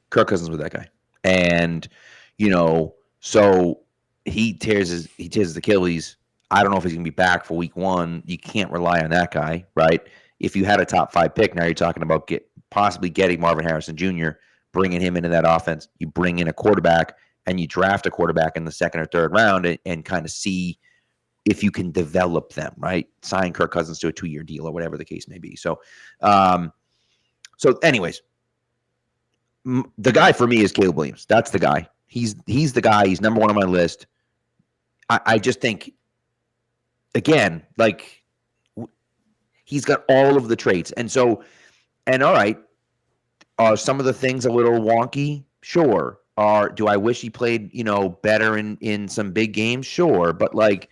Kirk Cousins was that guy, and so he tears his Achilles. I don't know if he's gonna be back for week 1. You can't rely on that guy, right? If you had a top 5 pick, now you're talking about possibly getting Marvin Harrison Jr., bringing him into that offense. You bring in a quarterback and you draft a quarterback in the 2nd or 3rd round and kind of see if you can develop them, right? Sign Kirk Cousins to a 2-year deal or whatever the case may be. So, anyways, the guy for me is Caleb Williams. That's the guy. He's the guy. He's number 1 on my list. I just think, again, like He's got all of the traits. And so, and all right, are some of the things a little wonky? Sure. Do I wish he played, better in some big games? Sure. But like,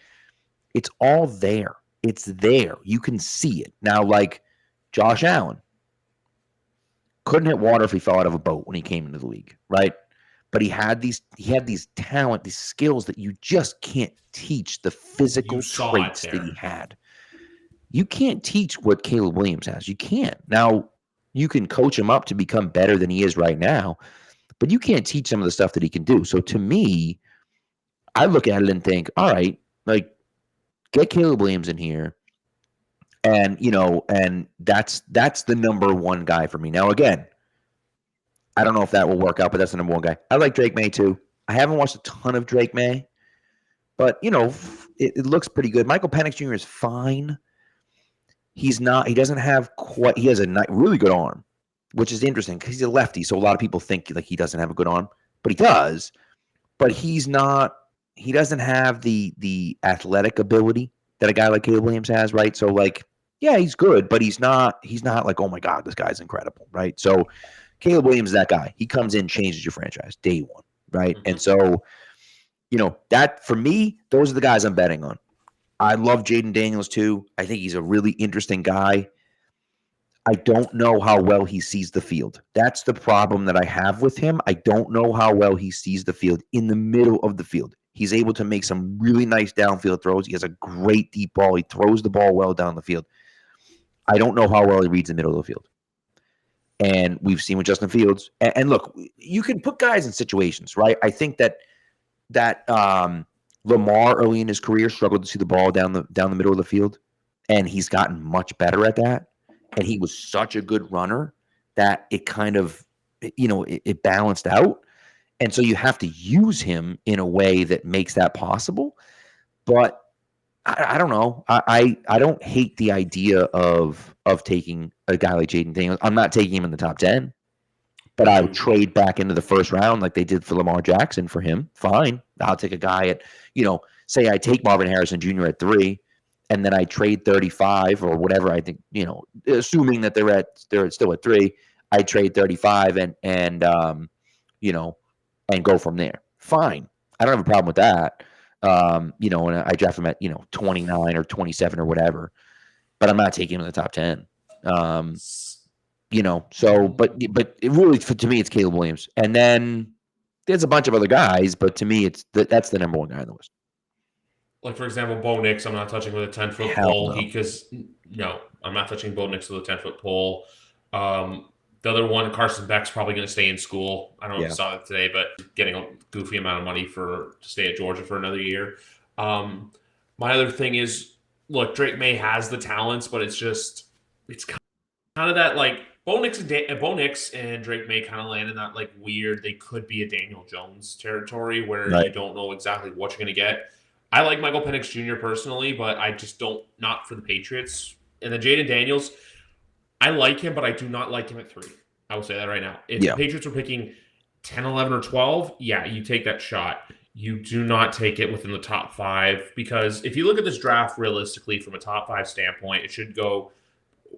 it's all there. It's there. You can see it. Now, like Josh Allen couldn't hit water if he fell out of a boat when he came into the league, right? But he had these talent, these skills that you just can't teach, the physical traits that he had. You can't teach what Caleb Williams has. You can't. Now, you can coach him up to become better than he is right now, but you can't teach some of the stuff that he can do. So to me, I look at it and think, all right, like get Caleb Williams in here. And, and that's the number one guy for me. Now, again, I don't know if that will work out, but that's the number one guy. I like Drake May too. I haven't watched a ton of Drake May, but, it looks pretty good. Michael Penix Jr. is fine. He doesn't have quite, he has a really good arm, which is interesting because he's a lefty. So a lot of people think like he doesn't have a good arm, but he does. But he doesn't have the athletic ability that a guy like Caleb Williams has, right? So like, yeah, he's good, but he's not like, oh my God, this guy's incredible, right? So Caleb Williams is that guy. He comes in, changes your franchise day one, right? Mm-hmm. And so, that for me, those are the guys I'm betting on. I love Jaden Daniels too. I think he's a really interesting guy. I don't know how well he sees the field. That's the problem that I have with him. I don't know how well he sees the field in the middle of the field. He's able to make some really nice downfield throws. He has a great deep ball. He throws the ball well down the field. I don't know how well he reads the middle of the field. And we've seen with Justin Fields. And look, you can put guys in situations, right? I think that Lamar early in his career struggled to see the ball down the middle of the field, and he's gotten much better at that. And he was such a good runner that it kind of, it balanced out. And so you have to use him in a way that makes that possible. But I don't know. I don't hate the idea of taking a guy like Jaden Daniels. I'm not taking him in the top 10, but I would trade back into the first round like they did for Lamar Jackson for him. Fine. I'll take a guy at, say I take Marvin Harrison Jr. at 3, and then I trade 35 or whatever. I think, assuming that they're still at 3, I trade 35 and go from there. Fine. I don't have a problem with that. And I draft him at, 29 or 27 or whatever, but I'm not taking him in the top 10. But it really, to me, it's Caleb Williams. And then there's a bunch of other guys, but to me, that's the number one guy on the list. Like, for example, Bo Nix, I'm not touching with a 10-foot pole. No. I'm not touching Bo Nix with a 10-foot pole. The other one, Carson Beck's probably going to stay in school. I don't know if you saw that today, but getting a goofy amount of money to stay at Georgia for another year. My other thing is, look, Drake May has the talents, but it's kind of that, like, Bo Nix and Drake May kind of land in that, like, weird, they could be a Daniel Jones territory where you don't know exactly what you're going to get. I like Michael Penix Jr. personally, but I just not for the Patriots. And then Jaden Daniels, I like him, but I do not like him at 3. I will say that right now. If the Patriots were picking 10, 11, or 12, you take that shot. You do not take it within the top 5, because if you look at this draft realistically from a top 5 standpoint, it should go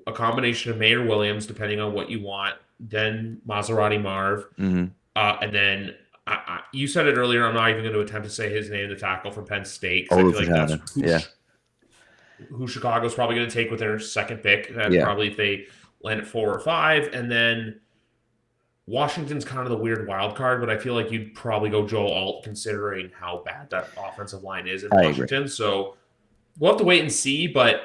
a combination of May or Williams, depending on what you want, then Maserati Marv, and then you said it earlier, I'm not even going to attempt to say his name, the tackle from Penn State, because I feel like that's who Chicago's probably going to take with their second pick. Probably if they land at 4 or 5. And then Washington's kind of the weird wild card, but I feel like you'd probably go Joe Alt considering how bad that offensive line is in Washington. Agree. So we'll have to wait and see. But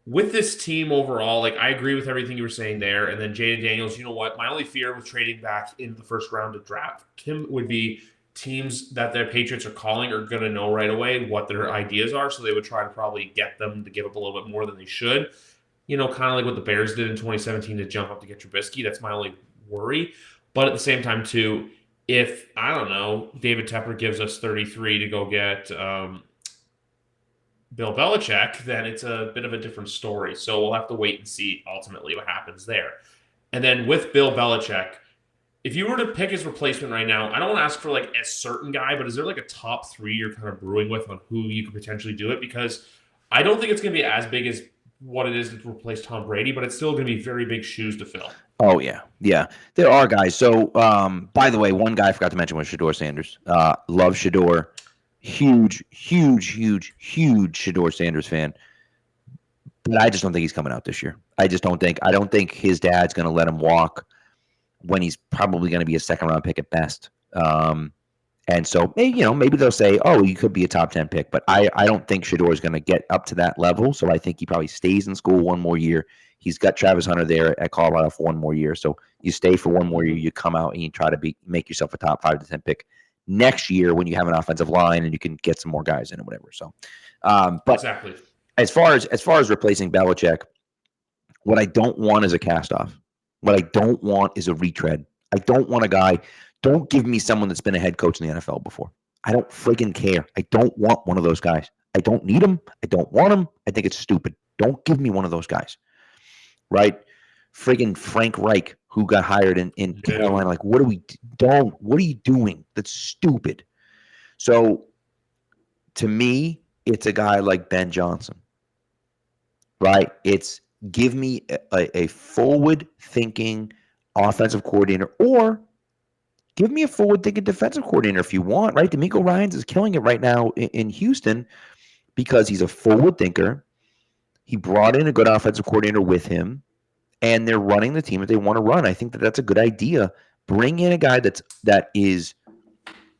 with this team overall, like, I agree with everything you were saying there. And then Jaden Daniels, you know what? My only fear with trading back in the first round to draft him would be teams that their Patriots are calling are going to know right away what their ideas are. So they would try to probably get them to give up a little bit more than they should. Kind of like what the Bears did in 2017 to jump up to get Trubisky. That's my only worry. But at the same time, too, if, I don't know, David Tepper gives us 33 to go get Bill Belichick, then it's a bit of a different story. So we'll have to wait and see ultimately what happens there. And then with Bill Belichick, if you were to pick his replacement right now, I don't want to ask for like a certain guy, but is there like a top 3 you're kind of brewing with on who you could potentially do it? Because I don't think it's going to be as big as what it is to replace Tom Brady, but it's still going to be very big shoes to fill. Oh yeah, yeah. There are guys. So, by the way, one guy I forgot to mention was Shador Sanders. Love Shador. Huge, huge, huge, huge Shador Sanders fan. But I just don't think he's coming out this year. I just don't think. I don't think his dad's going to let him walk when he's probably going to be a second round pick at best. And so, maybe they'll say, "Oh, you could be a top 10 pick," but I don't think Shador is going to get up to that level. So I think he probably stays in school one more year. He's got Travis Hunter there at Colorado for one more year. So you stay for one more year, you come out and you try to make yourself a top 5 to 10 pick next year when you have an offensive line and you can get some more guys in or whatever. So, but exactly. As far as replacing Belichick, what I don't want is a cast off. What I don't want is a retread. I don't want a guy. Don't give me someone that's been a head coach in the NFL before. I don't friggin' care. I don't want one of those guys. I don't need him. I don't want him. I think it's stupid. Don't give me one of those guys. Right? Friggin' Frank Reich, who got hired in Carolina. Like, what are you doing? That's stupid. So, to me, it's a guy like Ben Johnson. Right? It's give me a forward-thinking offensive coordinator, or give me a forward-thinking defensive coordinator if you want, right? DeMeco Ryans is killing it right now in Houston because he's a forward thinker. He brought in a good offensive coordinator with him, and they're running the team that they want to run. I think that's a good idea. Bring in a guy that is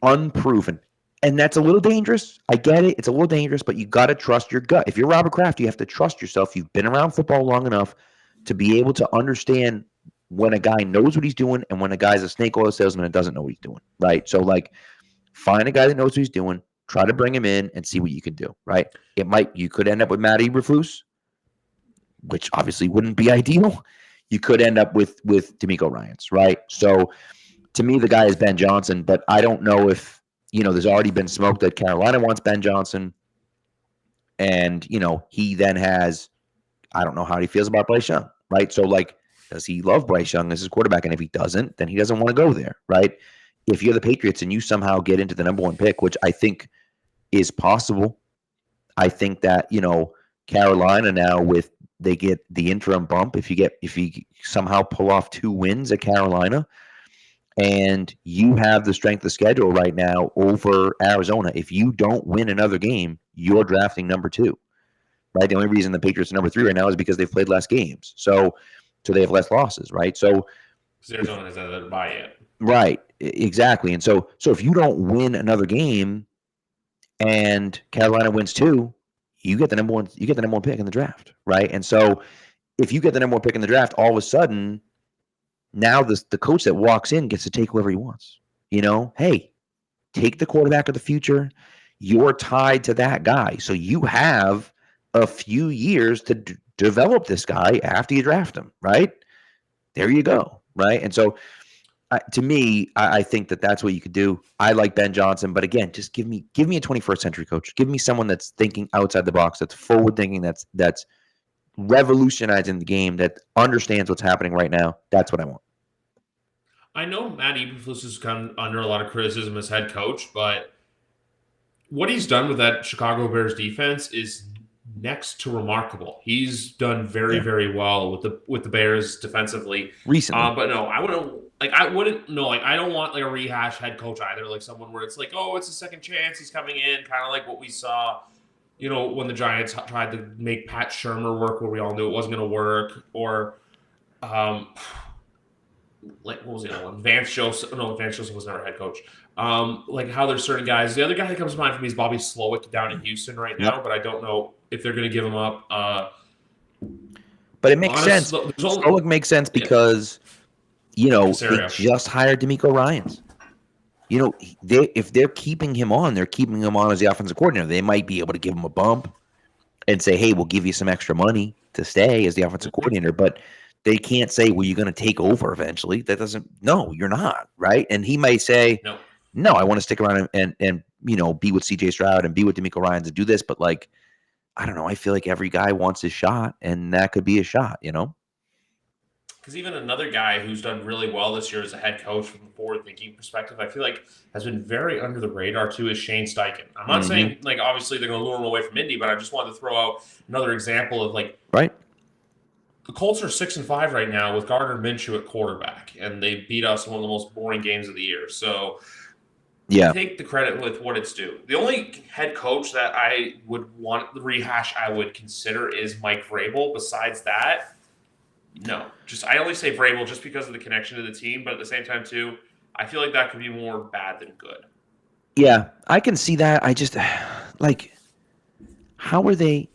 unproven. And that's a little dangerous. I get it. It's a little dangerous, but you got to trust your gut. If you're Robert Kraft, you have to trust yourself. You've been around football long enough to be able to understand when a guy knows what he's doing and when a guy's a snake oil salesman and doesn't know what he's doing, right? So, find a guy that knows what he's doing, try to bring him in and see what you can do, right? You could end up with Matt Eberflus, which obviously wouldn't be ideal. You could end up with DeMeco Ryans, right? So, to me, the guy is Ben Johnson, but I don't know if, there's already been smoke that Carolina wants Ben Johnson. And, he then has, I don't know how he feels about Bryce Young, right? So, does he love Bryce Young as his quarterback? And if he doesn't, then he doesn't want to go there, right? If you're the Patriots and you somehow get into the number 1 pick, which I think is possible, I think that, Carolina now they get the interim bump if you somehow pull off 2 wins at Carolina. And you have the strength of schedule right now over Arizona. If you don't win another game, you're drafting number 2, right? The only reason the Patriots are number 3 right now is because they've played less games. So they have less losses, right? So Arizona hasn't had a bye yet. Right, exactly. And so if you don't win another game and Carolina wins 2, you get the number 1 pick in the draft, right? And so if you get the number 1 pick in the draft, all of a sudden now the coach that walks in gets to take whoever he wants. Hey, take the quarterback of the future. You're tied to that guy. So you have a few years to develop this guy after you draft him, right? There you go, right? And so to me, I think that's what you could do. I like Ben Johnson, but again, just give me a 21st century coach. Give me someone that's thinking outside the box, that's forward thinking, that's revolutionizing the game, that understands what's happening right now. That's what I want. I know Matt Eberflus has come under a lot of criticism as head coach, but what he's done with that Chicago Bears defense is next to remarkable. He's done very, very well with the Bears defensively recently. But no, I don't want a rehash head coach either. Like someone where it's like, oh, it's a second chance. He's coming in, kind of like what we saw, when the Giants tried to make Pat Shurmur work, where we all knew it wasn't going to work, or what was the other one? Vance Joseph. No, Vance Joseph was never head coach. How there's certain guys. The other guy that comes to mind for me is Bobby Slowick down in Houston right now, but I don't know if they're going to give him up. But it makes sense. Slowick makes sense because, they just hired DeMeco Ryans. If they're keeping him on, they're keeping him on as the offensive coordinator. They might be able to give him a bump and say, hey, we'll give you some extra money to stay as the offensive coordinator. But they can't say, well, you're going to take over eventually. That doesn't – no, you're not, right? And he might say, no, I want to stick around and be with C.J. Stroud and be with DeMeco Ryans and do this. But, I don't know. I feel like every guy wants his shot, and that could be a shot, because even another guy who's done really well this year as a head coach from a forward-thinking perspective, I feel like has been very under the radar too, is Shane Steichen. I'm not saying like obviously they're going to lure him away from Indy, but I just wanted to throw out another example of like Right. the Colts are 6-5 right now with Gardner Minshew at quarterback, and they beat us in one of the most boring games of the year. So Yeah. take the credit with what it's due. The only head coach that I would want the rehash I would consider is Mike Vrabel. Besides that, no. Just I only say Vrabel just because of the connection to the team, but at the same time too, I feel like that could be more bad than good. Yeah, I can see that. I just like how are they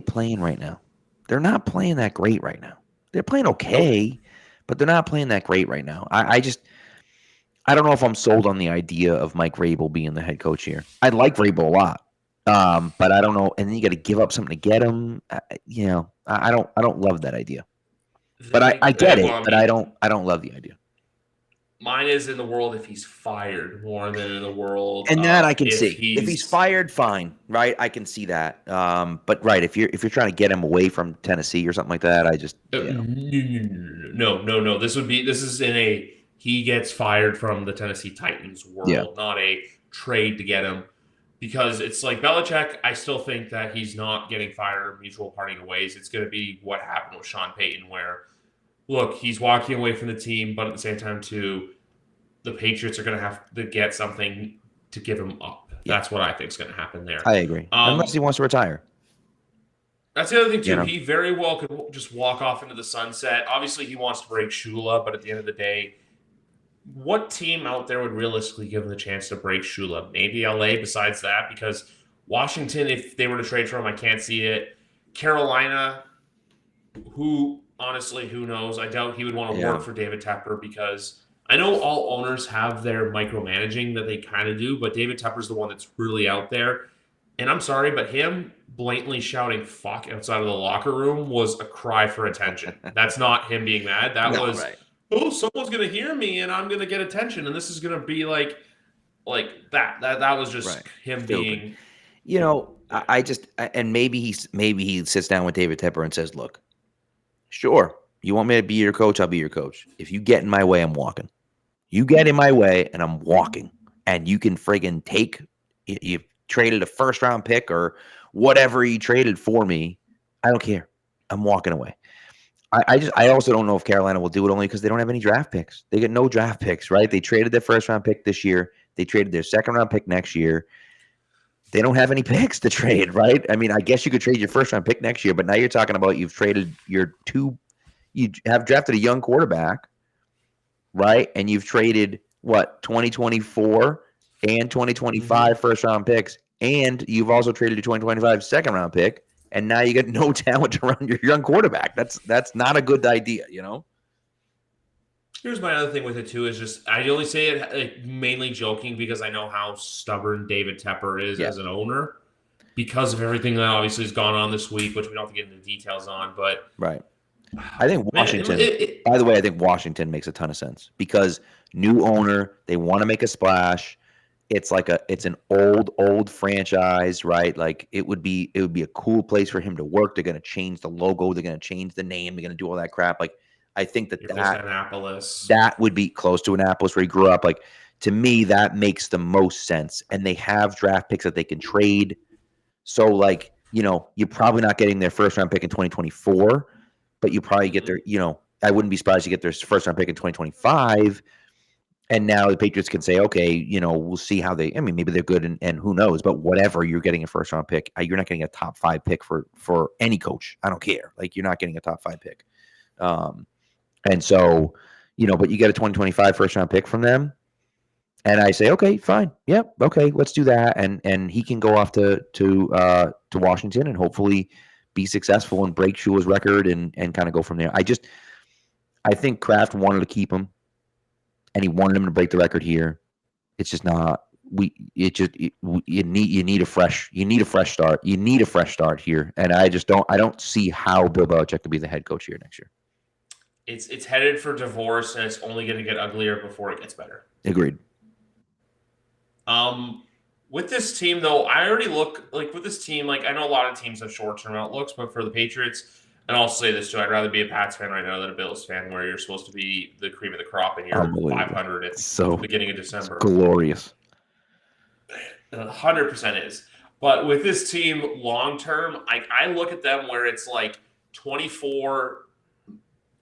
playing right now? They're not playing that great right now. They're playing okay, but they're not playing that great right now. I don't know if I'm sold on the idea of Mike Vrabel being the head coach here. I like Vrabel a lot, but I don't know. And then you got to give up something to get him. I don't love that idea. But I get it. But I don't love the idea. Mine is in the world if he's fired more than in the world. And that I can if see. If he's fired, fine, right? I can see that. But right, if you're trying to get him away from Tennessee or something like that, I just no. This is in a he gets fired from the Tennessee Titans world, not a trade to get him. Because it's like Belichick, I still think that he's not getting fired or mutual parting ways. It's going to be what happened with Sean Payton, where look, he's walking away from the team, but at the same time, too, the Patriots are going to have to get something to give him up. Yeah. That's what I think is going to happen there. I agree. Unless he wants to retire. That's the other thing, too. He very well could just walk off into the sunset. Obviously, he wants to break Shula, but at the end of the day, what team out there would realistically give him the chance to break Shula? Maybe LA besides that, because Washington, if they were to trade for him, I can't see it. Carolina, honestly, who knows? I doubt he would want to work for David Tepper because I know all owners have their micromanaging that they kind of do, but David Tepper's the one that's really out there. And I'm sorry, but him blatantly shouting fuck outside of the locker room was a cry for attention. That's not him being mad. That was, oh, someone's going to hear me and I'm going to get attention. And this is going to be like that. That was just him being. I just, and maybe he sits down with David Tepper and says, look, sure, you want me to be your coach? I'll be your coach. If you get in my way, I'm walking. You get in my way and I'm walking. And you can friggin' take, you traded a first-round pick or whatever you traded for me. I don't care. I'm walking away. I also don't know if Carolina will do it only because they don't have any draft picks. They get no draft picks, right? They traded their first-round pick this year. They traded their second-round pick next year. They don't have any picks to trade, right? I mean, I guess you could trade your first-round pick next year, but now you're talking about you've traded you have drafted a young quarterback, right? And you've traded, 2024 and 2025 first-round picks, and you've also traded a 2025 second-round pick, and now you get no talent around your young quarterback. That's not a good idea, Here's my other thing with it, too, is just I only say it mainly joking because I know how stubborn David Tepper is as an owner because of everything that obviously has gone on this week, which we don't have to get into details on. But right. I think Washington, by the way, I think Washington makes a ton of sense because new owner, they want to make a splash. It's an old franchise, right? Like it would be a cool place for him to work. They're going to change the logo. They're going to change the name. They're going to do all that crap. Like, I think that would be close to Annapolis where he grew up. Like, to me, that makes the most sense. And they have draft picks that they can trade. So, like, you're probably not getting their first round pick in 2024, but you probably get their, I wouldn't be surprised to get their first round pick in 2025. And now the Patriots can say, okay, we'll see how maybe they're good and who knows, but whatever, you're getting a first round pick. You're not getting a top 5 pick for any coach. I don't care. Like, you're not getting a top 5 pick. And so, but you get a 2025 first round pick from them. And I say, okay, fine. Yep. Okay. Let's do that. And he can go off to Washington and hopefully be successful and break Shula's record and kind of go from there. I think Kraft wanted to keep him and he wanted him to break the record here. It's just not, you need a fresh start. You need a fresh start here. And I don't see how Bill Belichick can be the head coach here next year. It's headed for divorce, and it's only going to get uglier before it gets better. Agreed. With this team, though, I already look like with this team. Like, I know a lot of teams have short-term outlooks, but for the Patriots, And I'll say this too: I'd rather be a Pats fan right now than a Bills fan, where you're supposed to be the cream of the crop and you're Unbelievable. 500 at So the beginning of it's December. glorious. 100% is. But with this team long term, I look at them where it's like 24.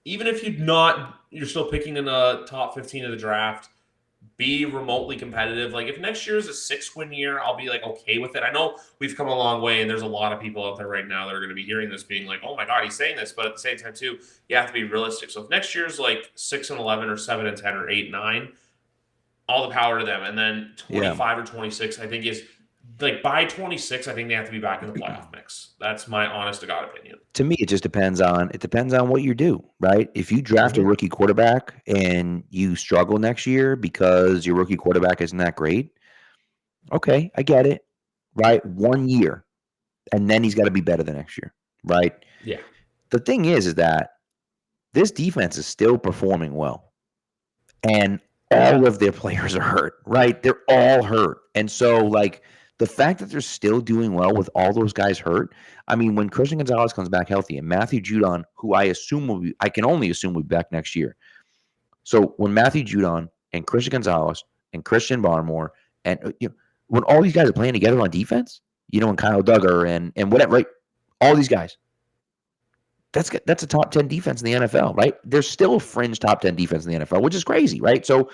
Even if you're still picking in the top 15 of the draft. Be remotely competitive. Like if next year is a 6-win year, I'll be like okay with it. I know we've come a long way, and there's a lot of people out there right now that are going to be hearing this, being like, "Oh my God, he's saying this," but at the same time, too, you have to be realistic. So if next year's like 6-11 or 7-10 or 8-9, all the power to them. And then 25 or 26, I think is like by 26, I think they have to be back in the playoff mix. That's my honest to God opinion. To me, it just depends on what you do, right? If you draft a rookie quarterback and you struggle next year because your rookie quarterback isn't that great, okay, I get it, right? 1 year, and then he's got to be better the next year, right? Yeah. The thing is that this defense is still performing well, and all of their players are hurt, right? They're all hurt, and so like the fact that they're still doing well with all those guys hurt. I mean, when Christian Gonzalez comes back healthy and Matthew Judon, who I can only assume will be back next year. So when Matthew Judon and Christian Gonzalez and Christian Barmore and when all these guys are playing together on defense, and Kyle Duggar and whatever, right? All these guys. That's a top 10 defense in the NFL, right? There's still a fringe top 10 defense in the NFL, which is crazy, right? So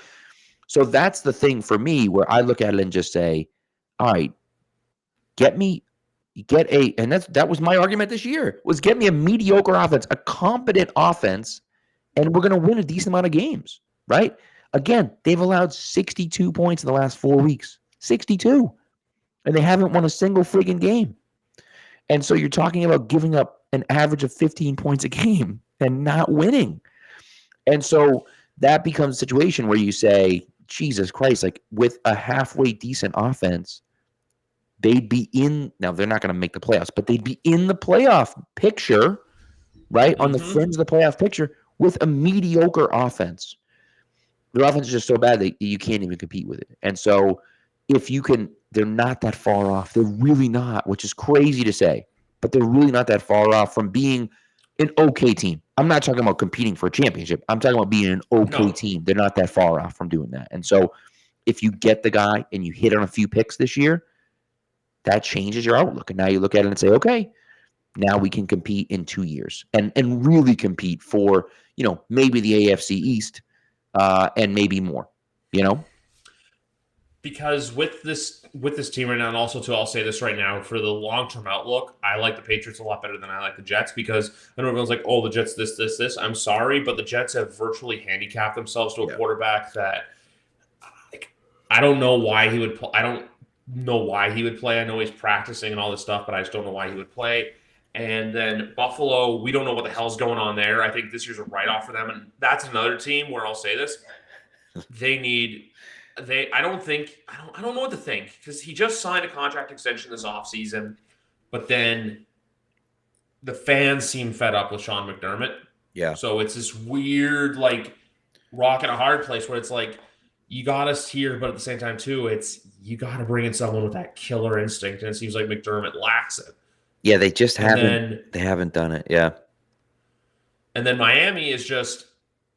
that's the thing for me where I look at it and just say, all right, and that was my argument this year, was get me a mediocre offense, a competent offense, and we're going to win a decent amount of games, right? Again, they've allowed 62 points in the last 4 weeks. 62. And they haven't won a single friggin' game. And so you're talking about giving up an average of 15 points a game and not winning. And so that becomes a situation where you say, Jesus Christ, like with a halfway decent offense, they'd be now they're not going to make the playoffs, but they'd be in the playoff picture, right? On the fringe of the playoff picture with a mediocre offense. Their offense is just so bad that you can't even compete with it. And so they're not that far off. They're really not, which is crazy to say, but they're really not that far off from being an okay team. I'm not talking about competing for a championship. I'm talking about being an okay team. They're not that far off from doing that. And so if you get the guy and you hit on a few picks this year, that changes your outlook. And now you look at it and say, okay, now we can compete in 2 years and really compete for, maybe the AFC East and maybe more, Because with this team right now, and also I'll say this right now, for the long-term outlook, I like the Patriots a lot better than I like the Jets, because I know everyone's like, oh, the Jets this. I'm sorry, but the Jets have virtually handicapped themselves to a quarterback that I don't know why he would play. I don't know why he would play. I know he's practicing and all this stuff, but I just don't know why he would play. And then Buffalo, we don't know what the hell's going on there. I think this year's a write-off for them, and that's another team where I'll say this. I don't know what to think, because he just signed a contract extension this offseason, but then the fans seem fed up with Sean McDermott. Yeah. So it's this weird, like, rock and a hard place where it's like, you got us here, but at the same time, too, it's you got to bring in someone with that killer instinct, and it seems like McDermott lacks it. Yeah, they just haven't. They haven't done it. Yeah. And then Miami is just,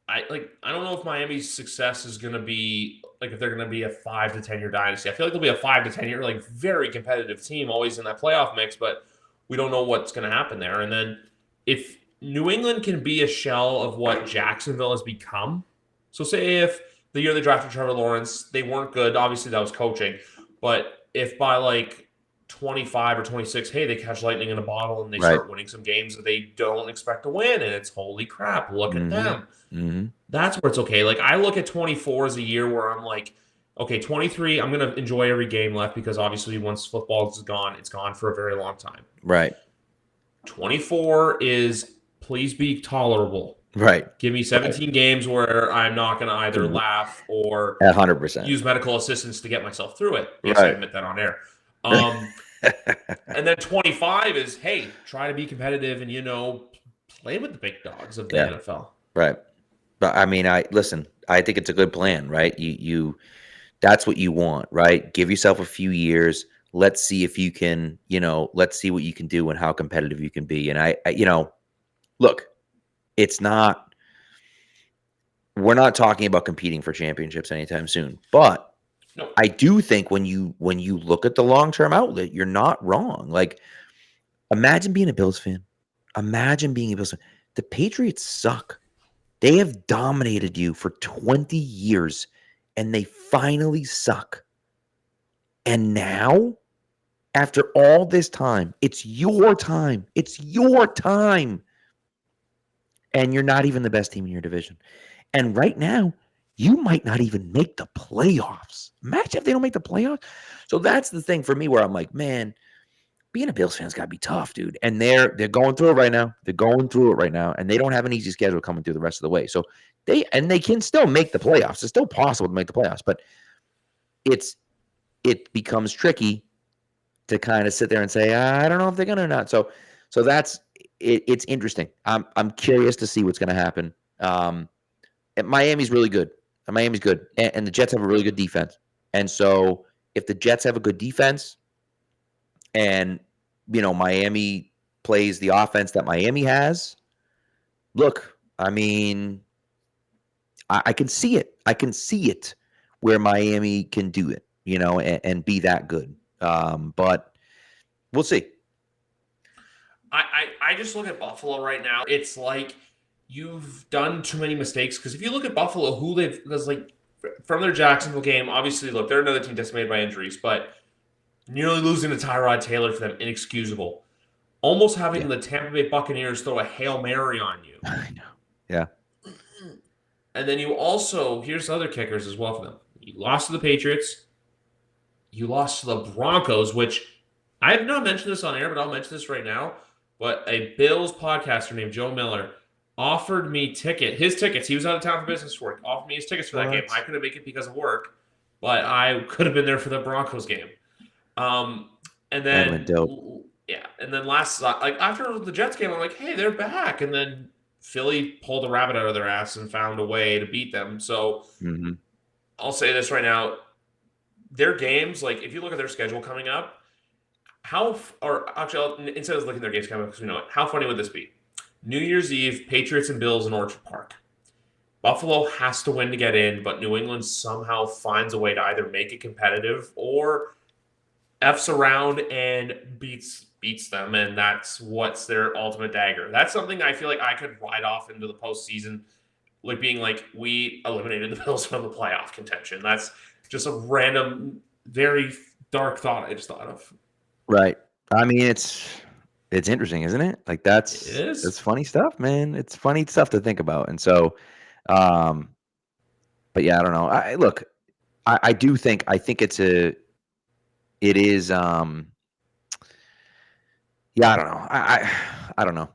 I don't know if Miami's success is going to be like if they're going to be a 5 to 10 year dynasty. I feel like they'll be a 5 to 10 year like very competitive team, always in that playoff mix, but we don't know what's going to happen there. And then if New England can be a shell of what Jacksonville has become, so say if the year they drafted Trevor Lawrence, they weren't good. Obviously, that was coaching. But if by like 25 or 26, hey, they catch lightning in a bottle and they start winning some games that they don't expect to win, and it's holy crap, look at them. Mm-hmm. That's where it's okay. Like, I look at 24 as a year where I'm like, okay, 23, I'm going to enjoy every game left, because obviously once football is gone, it's gone for a very long time. Right. 24 is please be tolerable. Right. Give me 17 games where I'm not going to either laugh or 100% use medical assistance to get myself through it. Yes, I admit that on air. And then 25 is, hey, try to be competitive and, play with the big dogs of the NFL. Right. But I mean, I think it's a good plan, right? You that's what you want, right? Give yourself a few years. Let's see if you can, let's see what you can do and how competitive you can be. And I look, it's not. We're not talking about competing for championships anytime soon, but No. I do think when you look at the long-term outlet, you're not wrong. Like, imagine being a Bills fan. Imagine being a Bills fan. The Patriots suck. They have dominated you for 20 years, and they finally suck. And now, after all this time, it's your time. It's your time. And you're not even the best team in your division. And right now, you might not even make the playoffs. Imagine if they don't make the playoffs. So that's the thing for me where I'm like, man, being a Bills fan's got to be tough, dude. And they're going through it right now. They're going through it right now, and they don't have an easy schedule coming through the rest of the way. So they can still make the playoffs. It's still possible to make the playoffs, but it becomes tricky to kind of sit there and say, I don't know if they're gonna or not. So that's it. It's interesting. I'm curious to see what's gonna happen. Miami's really good. Miami's good, and the Jets have a really good defense. And so if the Jets have a good defense, and Miami plays the offense that Miami has, look, I mean, I can see it. I can see it where Miami can do it, and be that good. But we'll see. I just look at Buffalo right now. It's like you've done too many mistakes, because if you look at Buffalo, because like from their Jacksonville game, obviously, look, they're another team decimated by injuries, but nearly losing to Tyrod Taylor for them, inexcusable. Almost having the Tampa Bay Buccaneers throw a Hail Mary on you. I know. Yeah. And then you also, here's the other kickers as well for them. You lost to the Patriots. You lost to the Broncos, which I have not mentioned this on air, but I'll mention this right now. But a Bills podcaster named Joe Miller offered me his tickets. He was out of town for business work. Offered me his tickets for that game. I couldn't make it because of work, but I could have been there for the Broncos game. And then and then after the Jets game, I'm like, hey, they're back. And then Philly pulled a rabbit out of their ass and found a way to beat them. So I'll say this right now. Their games, like if you look at their schedule coming up, instead of looking at their games coming up, because we know it, how funny would this be? New Year's Eve, Patriots and Bills in Orchard Park. Buffalo has to win to get in, but New England somehow finds a way to either make it competitive or F's around and beats them, and that's what's their ultimate dagger. That's something I feel like I could ride off into the postseason, like being like, we eliminated the Bills from the playoff contention. That's just a random, very dark thought I just thought of. Right. I mean, it's interesting, isn't it? Like it's funny stuff, man. It's funny stuff to think about. And so, but yeah, I don't know. I think it is, yeah, I don't know. I don't know.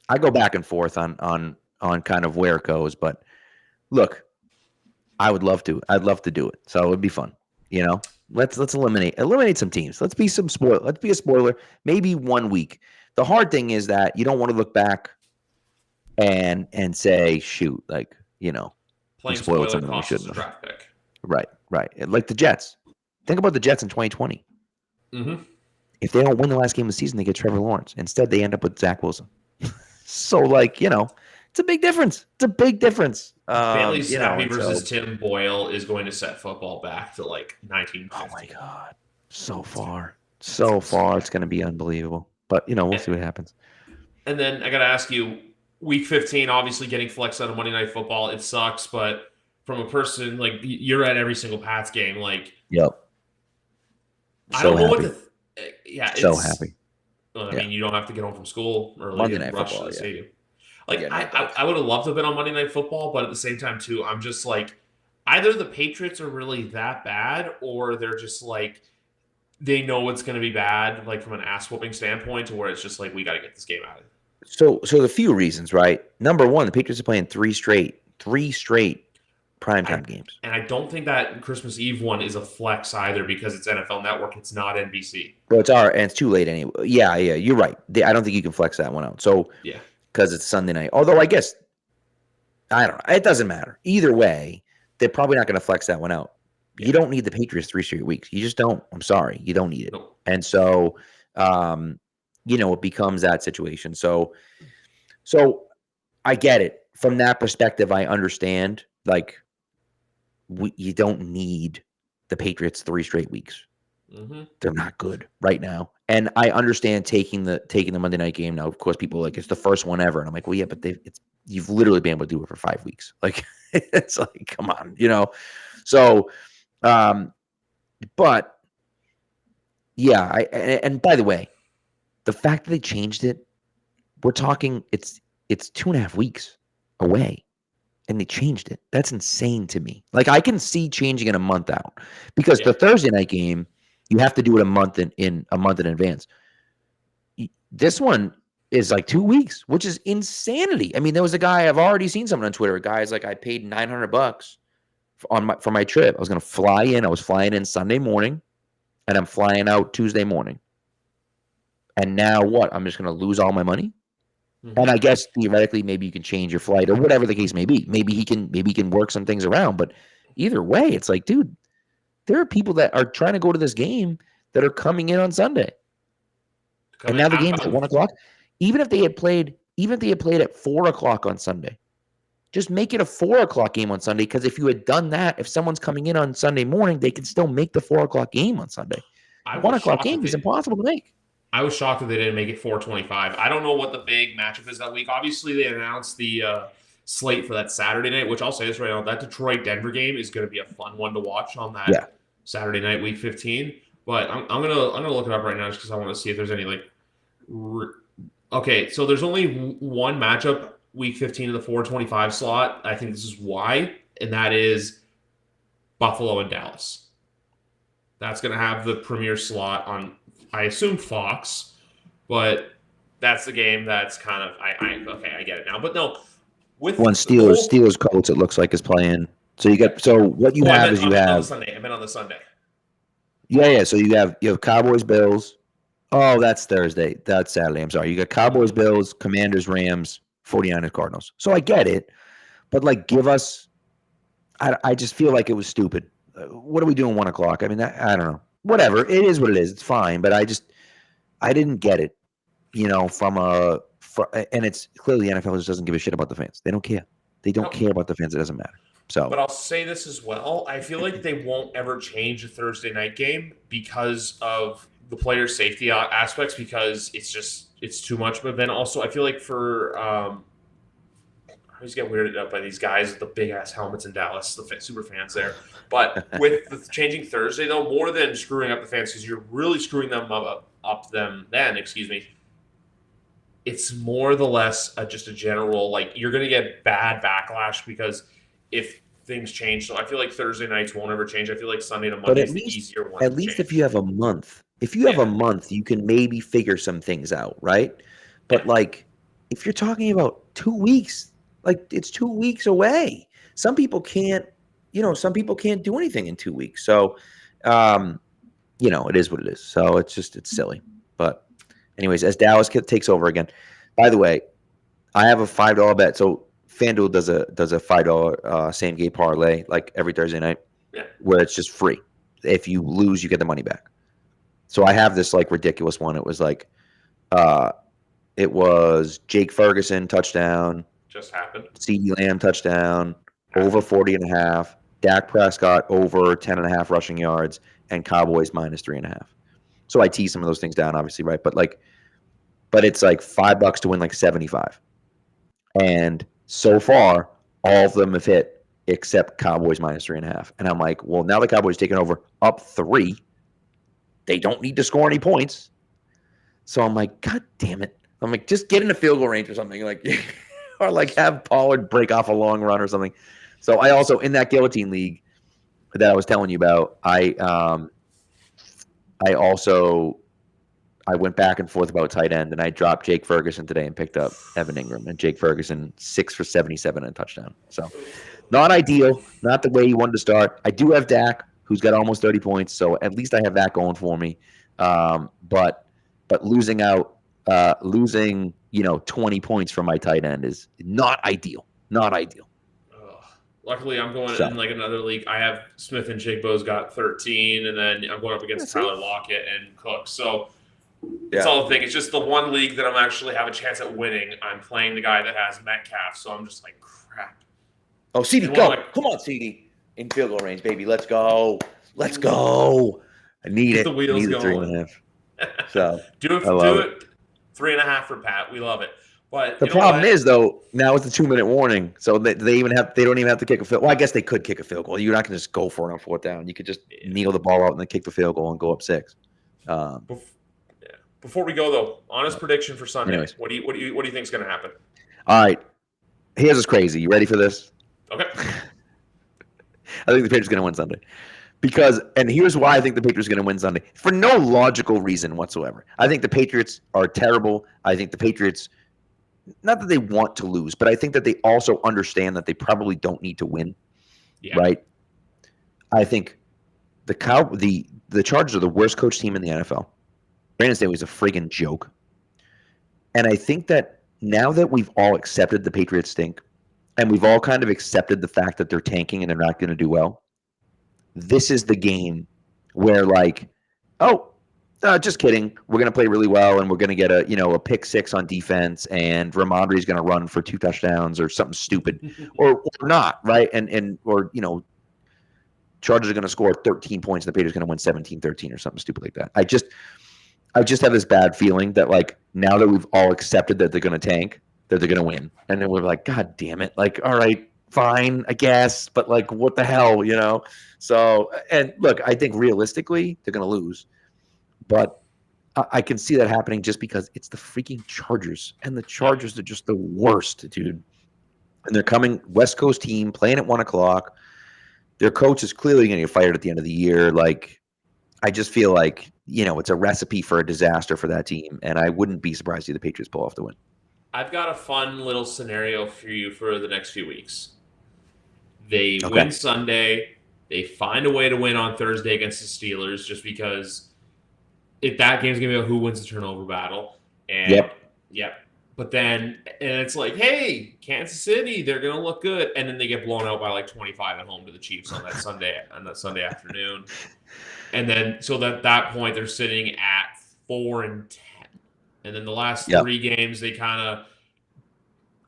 I go back and forth on kind of where it goes, but look, I'd love to do it. So it would be fun, Let's eliminate some teams. Let's be a spoiler. Maybe 1 week. The hard thing is that you don't want to look back and say, shoot, like, playing spoiler something we shouldn't have. Draft pick. Right. Like the Jets. Think about the Jets in 2020. Mm-hmm. If they don't win the last game of the season, they get Trevor Lawrence. Instead, they end up with Zach Wilson. So, like, it's a big difference. Bailey Zappe versus Tim Boyle is going to set football back to like 1950. Oh my God. So far. It's going to be unbelievable. But, we'll see what happens. And then I got to ask you, week 15, obviously getting flexed out of Monday Night Football, it sucks. But from a person, like, you're at every single Pats game. Like, yep. I don't know what so happy. Well, I mean, you don't have to get home from school early Monday Night rush Football, to the stadium. Like, I would have loved to have been on Monday Night Football, but at the same time, too, I'm just like, either the Patriots are really that bad, or they're just like, they know it's going to be bad, like from an ass-whooping standpoint, to where it's just like, we got to get this game out of it. So the few reasons, right? Number one, the Patriots are playing three straight primetime games. And I don't think that Christmas Eve one is a flex either, because it's NFL Network. It's not NBC. Well, it's too late anyway. Yeah, you're right. I don't think you can flex that one out. So yeah, because it's Sunday night. Although I guess, I don't know. It doesn't matter. Either way, they're probably not going to flex that one out. Yeah. You don't need the Patriots 3 straight weeks. You just don't. I'm sorry. You don't need it. Nope. And so, it becomes that situation. So I get it. From that perspective, I understand. Like, you don't need the Patriots 3 straight weeks. Mm-hmm. They're not good right now. And I understand taking the Monday night game now. Of course, people are like, it's the first one ever. And I'm like, well, yeah, but you've literally been able to do it for 5 weeks. Like, it's like, come on, So, but yeah, and by the way, the fact that they changed it, we're talking it's 2.5 weeks away. And they changed it. That's insane to me. Like, I can see changing it a month out, because the Thursday night game, you have to do it a month in advance. This one is like 2 weeks, which is insanity. I mean, there was a guy, I've already seen someone on Twitter. A guy's like, I paid $900 for my trip. I was going to fly in. I was flying in Sunday morning, and I'm flying out Tuesday morning. And now what? I'm just going to lose all my money. Mm-hmm. And I guess theoretically, maybe you can change your flight or whatever the case may be. Maybe he can work some things around. But either way, it's like, dude, there are people that are trying to go to this game that are coming in on Sunday, and now the game's at 1:00. Even if they had played at 4:00 on Sunday, just make it a 4:00 game on Sunday. Because if you had done that, if someone's coming in on Sunday morning, they can still make the 4:00 game on Sunday. 1:00 game is impossible to make. I was shocked that they didn't make it 4:25. I don't know what the big matchup is that week. Obviously, they announced the slate for that Saturday night, which I'll say this right now: that Detroit-Denver game is going to be a fun one to watch on that Saturday night, Week 15. But I'm gonna look it up right now just because I want to see if there's any Okay, so there's only one matchup Week 15 in the 4:25 slot. I think this is why, and that is Buffalo and Dallas. That's going to have the premier slot on, I assume, Fox, but that's the game that's kind of I get it now. But no, with one Steelers Colts, it looks like, is playing. So what you have is you have on the Sunday. I've been on the Sunday. Yeah. So you have Cowboys Bills. Oh, that's Thursday. That's Saturday. I'm sorry. You got Cowboys Bills, Commanders Rams, 49ers Cardinals. So I get it, but like, give us. I just feel like it was stupid. What are we doing 1:00? I mean, I don't know. Whatever. It is what it is. It's fine. But I didn't get it. And it's clearly the NFL just doesn't give a shit about the fans. They don't care. They don't care about the fans. It doesn't matter. So, but I'll say this as well. I feel like they won't ever change a Thursday night game because of the player safety aspects, because it's too much. But then also, I feel like for I always get weirded out by these guys with the big ass helmets in Dallas, the super fans there. But with the changing Thursday, though, more than screwing up the fans, because you're really screwing them up them. It's more the less just a general, like, you're going to get bad backlash because if things change. So I feel like Thursday nights won't ever change. I feel like Sunday to Monday is the easier one. At least if you have a month, you can maybe figure some things out, right? But like, if you're talking about 2 weeks, like, it's 2 weeks away. Some people can't do anything in 2 weeks. So, it is what it is. So it's silly. But anyways, as Dallas takes over again, by the way, I have a $5 bet. So FanDuel does a $5 same game parlay like every Thursday night, where it's just free. If you lose, you get the money back. So I have this like ridiculous one. It was like, it was Jake Ferguson touchdown, just happened. CeeDee Lamb touchdown, over 40.5. Dak Prescott over 10.5 rushing yards, and Cowboys minus 3.5. So I tease some of those things down, obviously, right? But it's like $5 to win like 75. And so far, all of them have hit except Cowboys minus 3.5. And I'm like, well, now the Cowboys taking over up 3. They don't need to score any points. So I'm like, God damn it. I'm like, just get in a field goal range or something. Like, or like have Pollard break off a long run or something. So I also, in that guillotine league that I was telling you about, I went back and forth about tight end, and I dropped Jake Ferguson today and picked up Evan Ingram. And Jake Ferguson, 6 for 77 and a touchdown. So not ideal, not the way you wanted to start. I do have Dak, who's got almost 30 points, so at least I have that going for me. But losing 20 points from my tight end is not ideal. Not ideal. Luckily, I'm going in like another league. I have Smith and Jigbo's got 13, and then I'm going up against Tyler Lockett and Cook. So It's Yeah. all the thing. It's just the one league that I'm actually have a chance at winning. I'm playing the guy that has Metcalf, so I'm just like, crap. Oh, CD, And one of go. my Come on, CD. In field goal range, baby. Let's go. Let's go. I need get the it. I wheels need the going. 3.5. So I Do love it. it. 3.5 for Pat. We love it. But The you know problem what? is, though, now it's a 2-minute warning, so they don't even have to kick a field. Well, I guess they could kick a field goal. You're not going to just go for it on 4th down. You could just Yeah. kneel the ball out and then kick the field goal and go up 6. Yeah. Before we go though, honest prediction for Sunday. Anyways. What do you think is going to happen? All right, here's what's crazy. You ready for this? Okay. I think the Patriots are going to win Sunday. And here's why I think the Patriots are going to win Sunday. For no logical reason whatsoever. I think the Patriots are terrible. I think the Patriots, not that they want to lose, but I think that they also understand that they probably don't need to win. Yeah. Right? I think the Chargers are the worst coach team in the NFL. Brandon Staley's a friggin' joke. And I think that now that we've all accepted the Patriots stink, and we've all kind of accepted the fact that they're tanking and they're not going to do well, this is the game where just kidding. We're going to play really well, and we're going to get a pick 6 on defense, and Ramondre's going to run for 2 touchdowns or something stupid, or not, right? Or Chargers are going to score 13 points, and the Patriots are going to win 17-13 or something stupid like that. I just have this bad feeling that now that we've all accepted that they're going to tank, that they're going to win, and then we're like, God damn it! All right, fine, I guess, but what the hell, So, and look, I think realistically they're going to lose, but I can see that happening just because it's the freaking Chargers, and the Chargers are just the worst, dude. And they're coming West Coast team playing at 1:00. Their coach is clearly going to get fired at the end of the year. I just feel it's a recipe for a disaster for that team, and I wouldn't be surprised to see the Patriots pull off the win. I've got a fun little scenario for you for the next few weeks. They win Sunday. They find a way to win on Thursday against the Steelers just because if that game's going to be a who wins the turnover battle. And yep. But then, and it's like, hey, Kansas City, they're going to look good. And then they get blown out by 25 at home to the Chiefs on that Sunday afternoon. And then, so at that point, they're sitting at 4-10. And then the last 3 games, they kind of,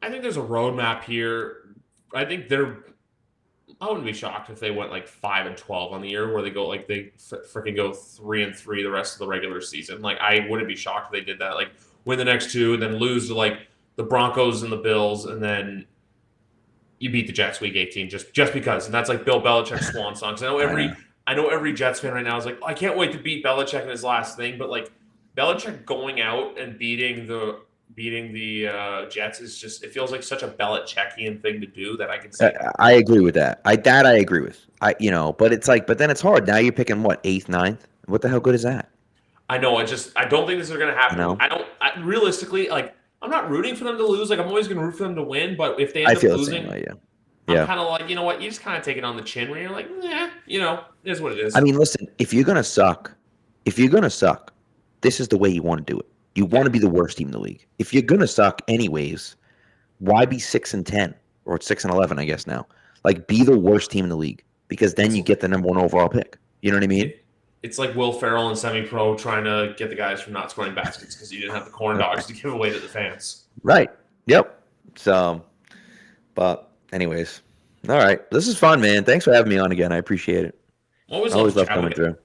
I think there's a roadmap here. I think I wouldn't be shocked if they went 5-12 on the year, where they go they freaking go 3-3 the rest of the regular season. I wouldn't be shocked if they did that. Win the next 2 and then lose to the Broncos and the Bills, and then you beat the Jets week 18 just because. And that's Bill Belichick's swan song. I know every Jets fan right now is oh, I can't wait to beat Belichick in his last thing, but Belichick going out and beating the Jets is just, it feels like such a Belichickian thing to do that I can see. I agree with that. I agree with. But it's but then it's hard. Now you're picking what, 8th, 9th? What the hell good is that? I know. I don't think this is going to happen. Realistically, I'm not rooting for them to lose. I'm always going to root for them to win. But if they end up losing, I'm kind of you know what? You just kind of take it on the chin where you're it is what it is. I mean, listen, if you're going to suck, this is the way you want to do it. You want to be the worst team in the league. If you're going to suck anyways, why be 6-10 or 6-11, I guess now? Be the worst team in the league, because then you get the number 1 overall pick. You know what I mean? It's like Will Ferrell in semi-pro trying to get the guys from not scoring baskets because you didn't have the corn dogs to give away to the fans. Right. Yep. So, but anyways, all right. This is fun, man. Thanks for having me on again. I appreciate it. Always love coming through.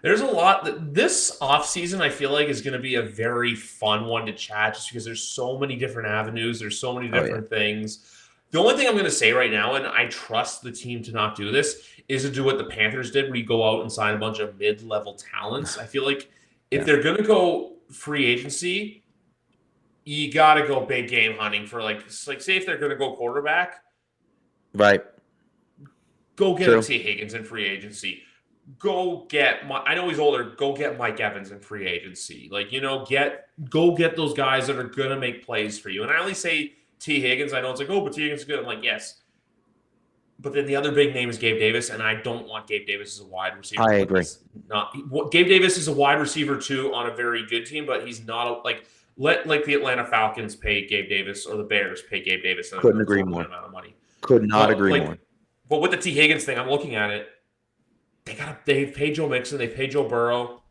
There's a lot this offseason I feel like is going to be a very fun one to chat, just because there's so many different avenues. There's so many different things. The only thing I'm going to say right now, and I trust the team to not do this, is to do what the Panthers did, where you go out and sign a bunch of mid-level talents. I feel like if they're going to go free agency, you got to go big game hunting for say if they're going to go quarterback. Right. Go get T. Higgins in free agency. Go get I know he's older. Go get Mike Evans in free agency. Go get those guys that are going to make plays for you. And I only say T. Higgins. I know it's but T. Higgins is good. I'm yes. But then the other big name is Gabe Davis, and I don't want Gabe Davis as a wide receiver. I agree. Gabe Davis is a wide receiver too on a very good team, but he's not let the Atlanta Falcons pay Gabe Davis, or the Bears pay Gabe Davis. Couldn't agree more. Amount of money. Could not agree more. But with the T. Higgins thing, I'm looking at it. They've paid Joe Mixon, they paid Joe Burrow.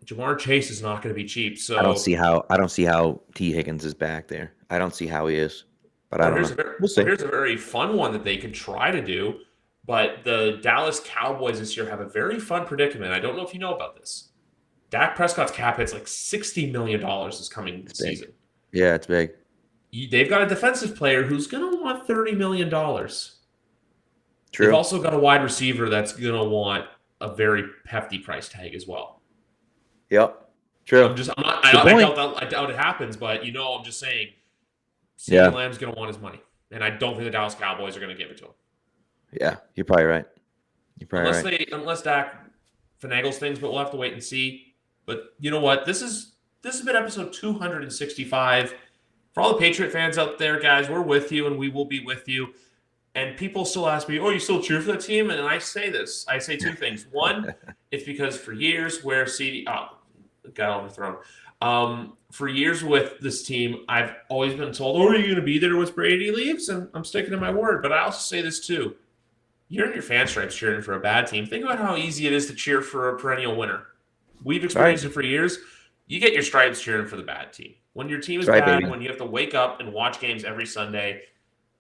Jamar Chase is not going to be cheap. So I don't see how T. Higgins is back there. I don't see how he is, but I don't know. We'll see. here's a very fun one that they could try to do. But the Dallas Cowboys this year have a very fun predicament. I don't know if you know about this. Dak Prescott's cap hit's like $60 million this coming season. Yeah, it's big. They've got a defensive player who's going to want $30 million. True. They've also got a wide receiver that's going to want a very hefty price tag as well. Yep. True. I doubt it happens, but I'm just saying CeeDee Lamb's going to want his money. And I don't think the Dallas Cowboys are going to give it to him. Yeah, you're probably right. Unless Dak finagles things, but we'll have to wait and see. But you know what? This has been episode 265. For all the Patriot fans out there, guys, we're with you and we will be with you. And people still ask me, you still cheer for that team? And I say two things. One, it's because for years where got overthrown. For years with this team, I've always been told, are you going to be there once Brady leaves? And I'm sticking to my word. But I also say this too. You're in your fan stripes cheering for a bad team. Think about how easy it is to cheer for a perennial winner. We've experienced it for years. You get your stripes cheering for the bad team. When your team is bad, baby. When you have to wake up and watch games every Sunday.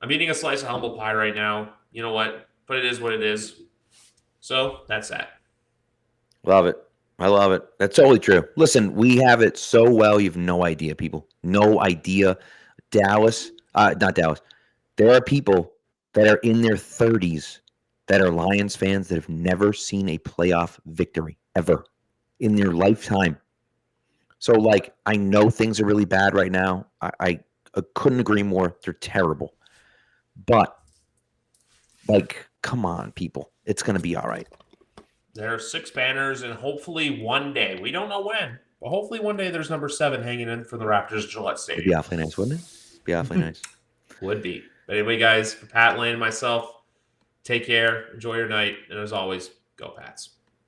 I'm eating a slice of humble pie right now. You know what? But it is what it is. So that's that. Love it. I love it. That's totally true. Listen, we have it so well. You have no idea, people. No idea. Not Dallas. There are people that are in their 30s that are Lions fans that have never seen a playoff victory ever in their lifetime. So, I know things are really bad right now. I couldn't agree more. They're terrible. But, come on, people. It's going to be all right. There are 6 banners, and hopefully one day, we don't know when, but hopefully one day there's number 7 hanging in for the Raptors Gillette Stadium. It'd be awfully nice, wouldn't it? Be awfully nice. Would be. But anyway, guys, for Pat, Lane, and myself, take care. Enjoy your night. And as always, go Pats.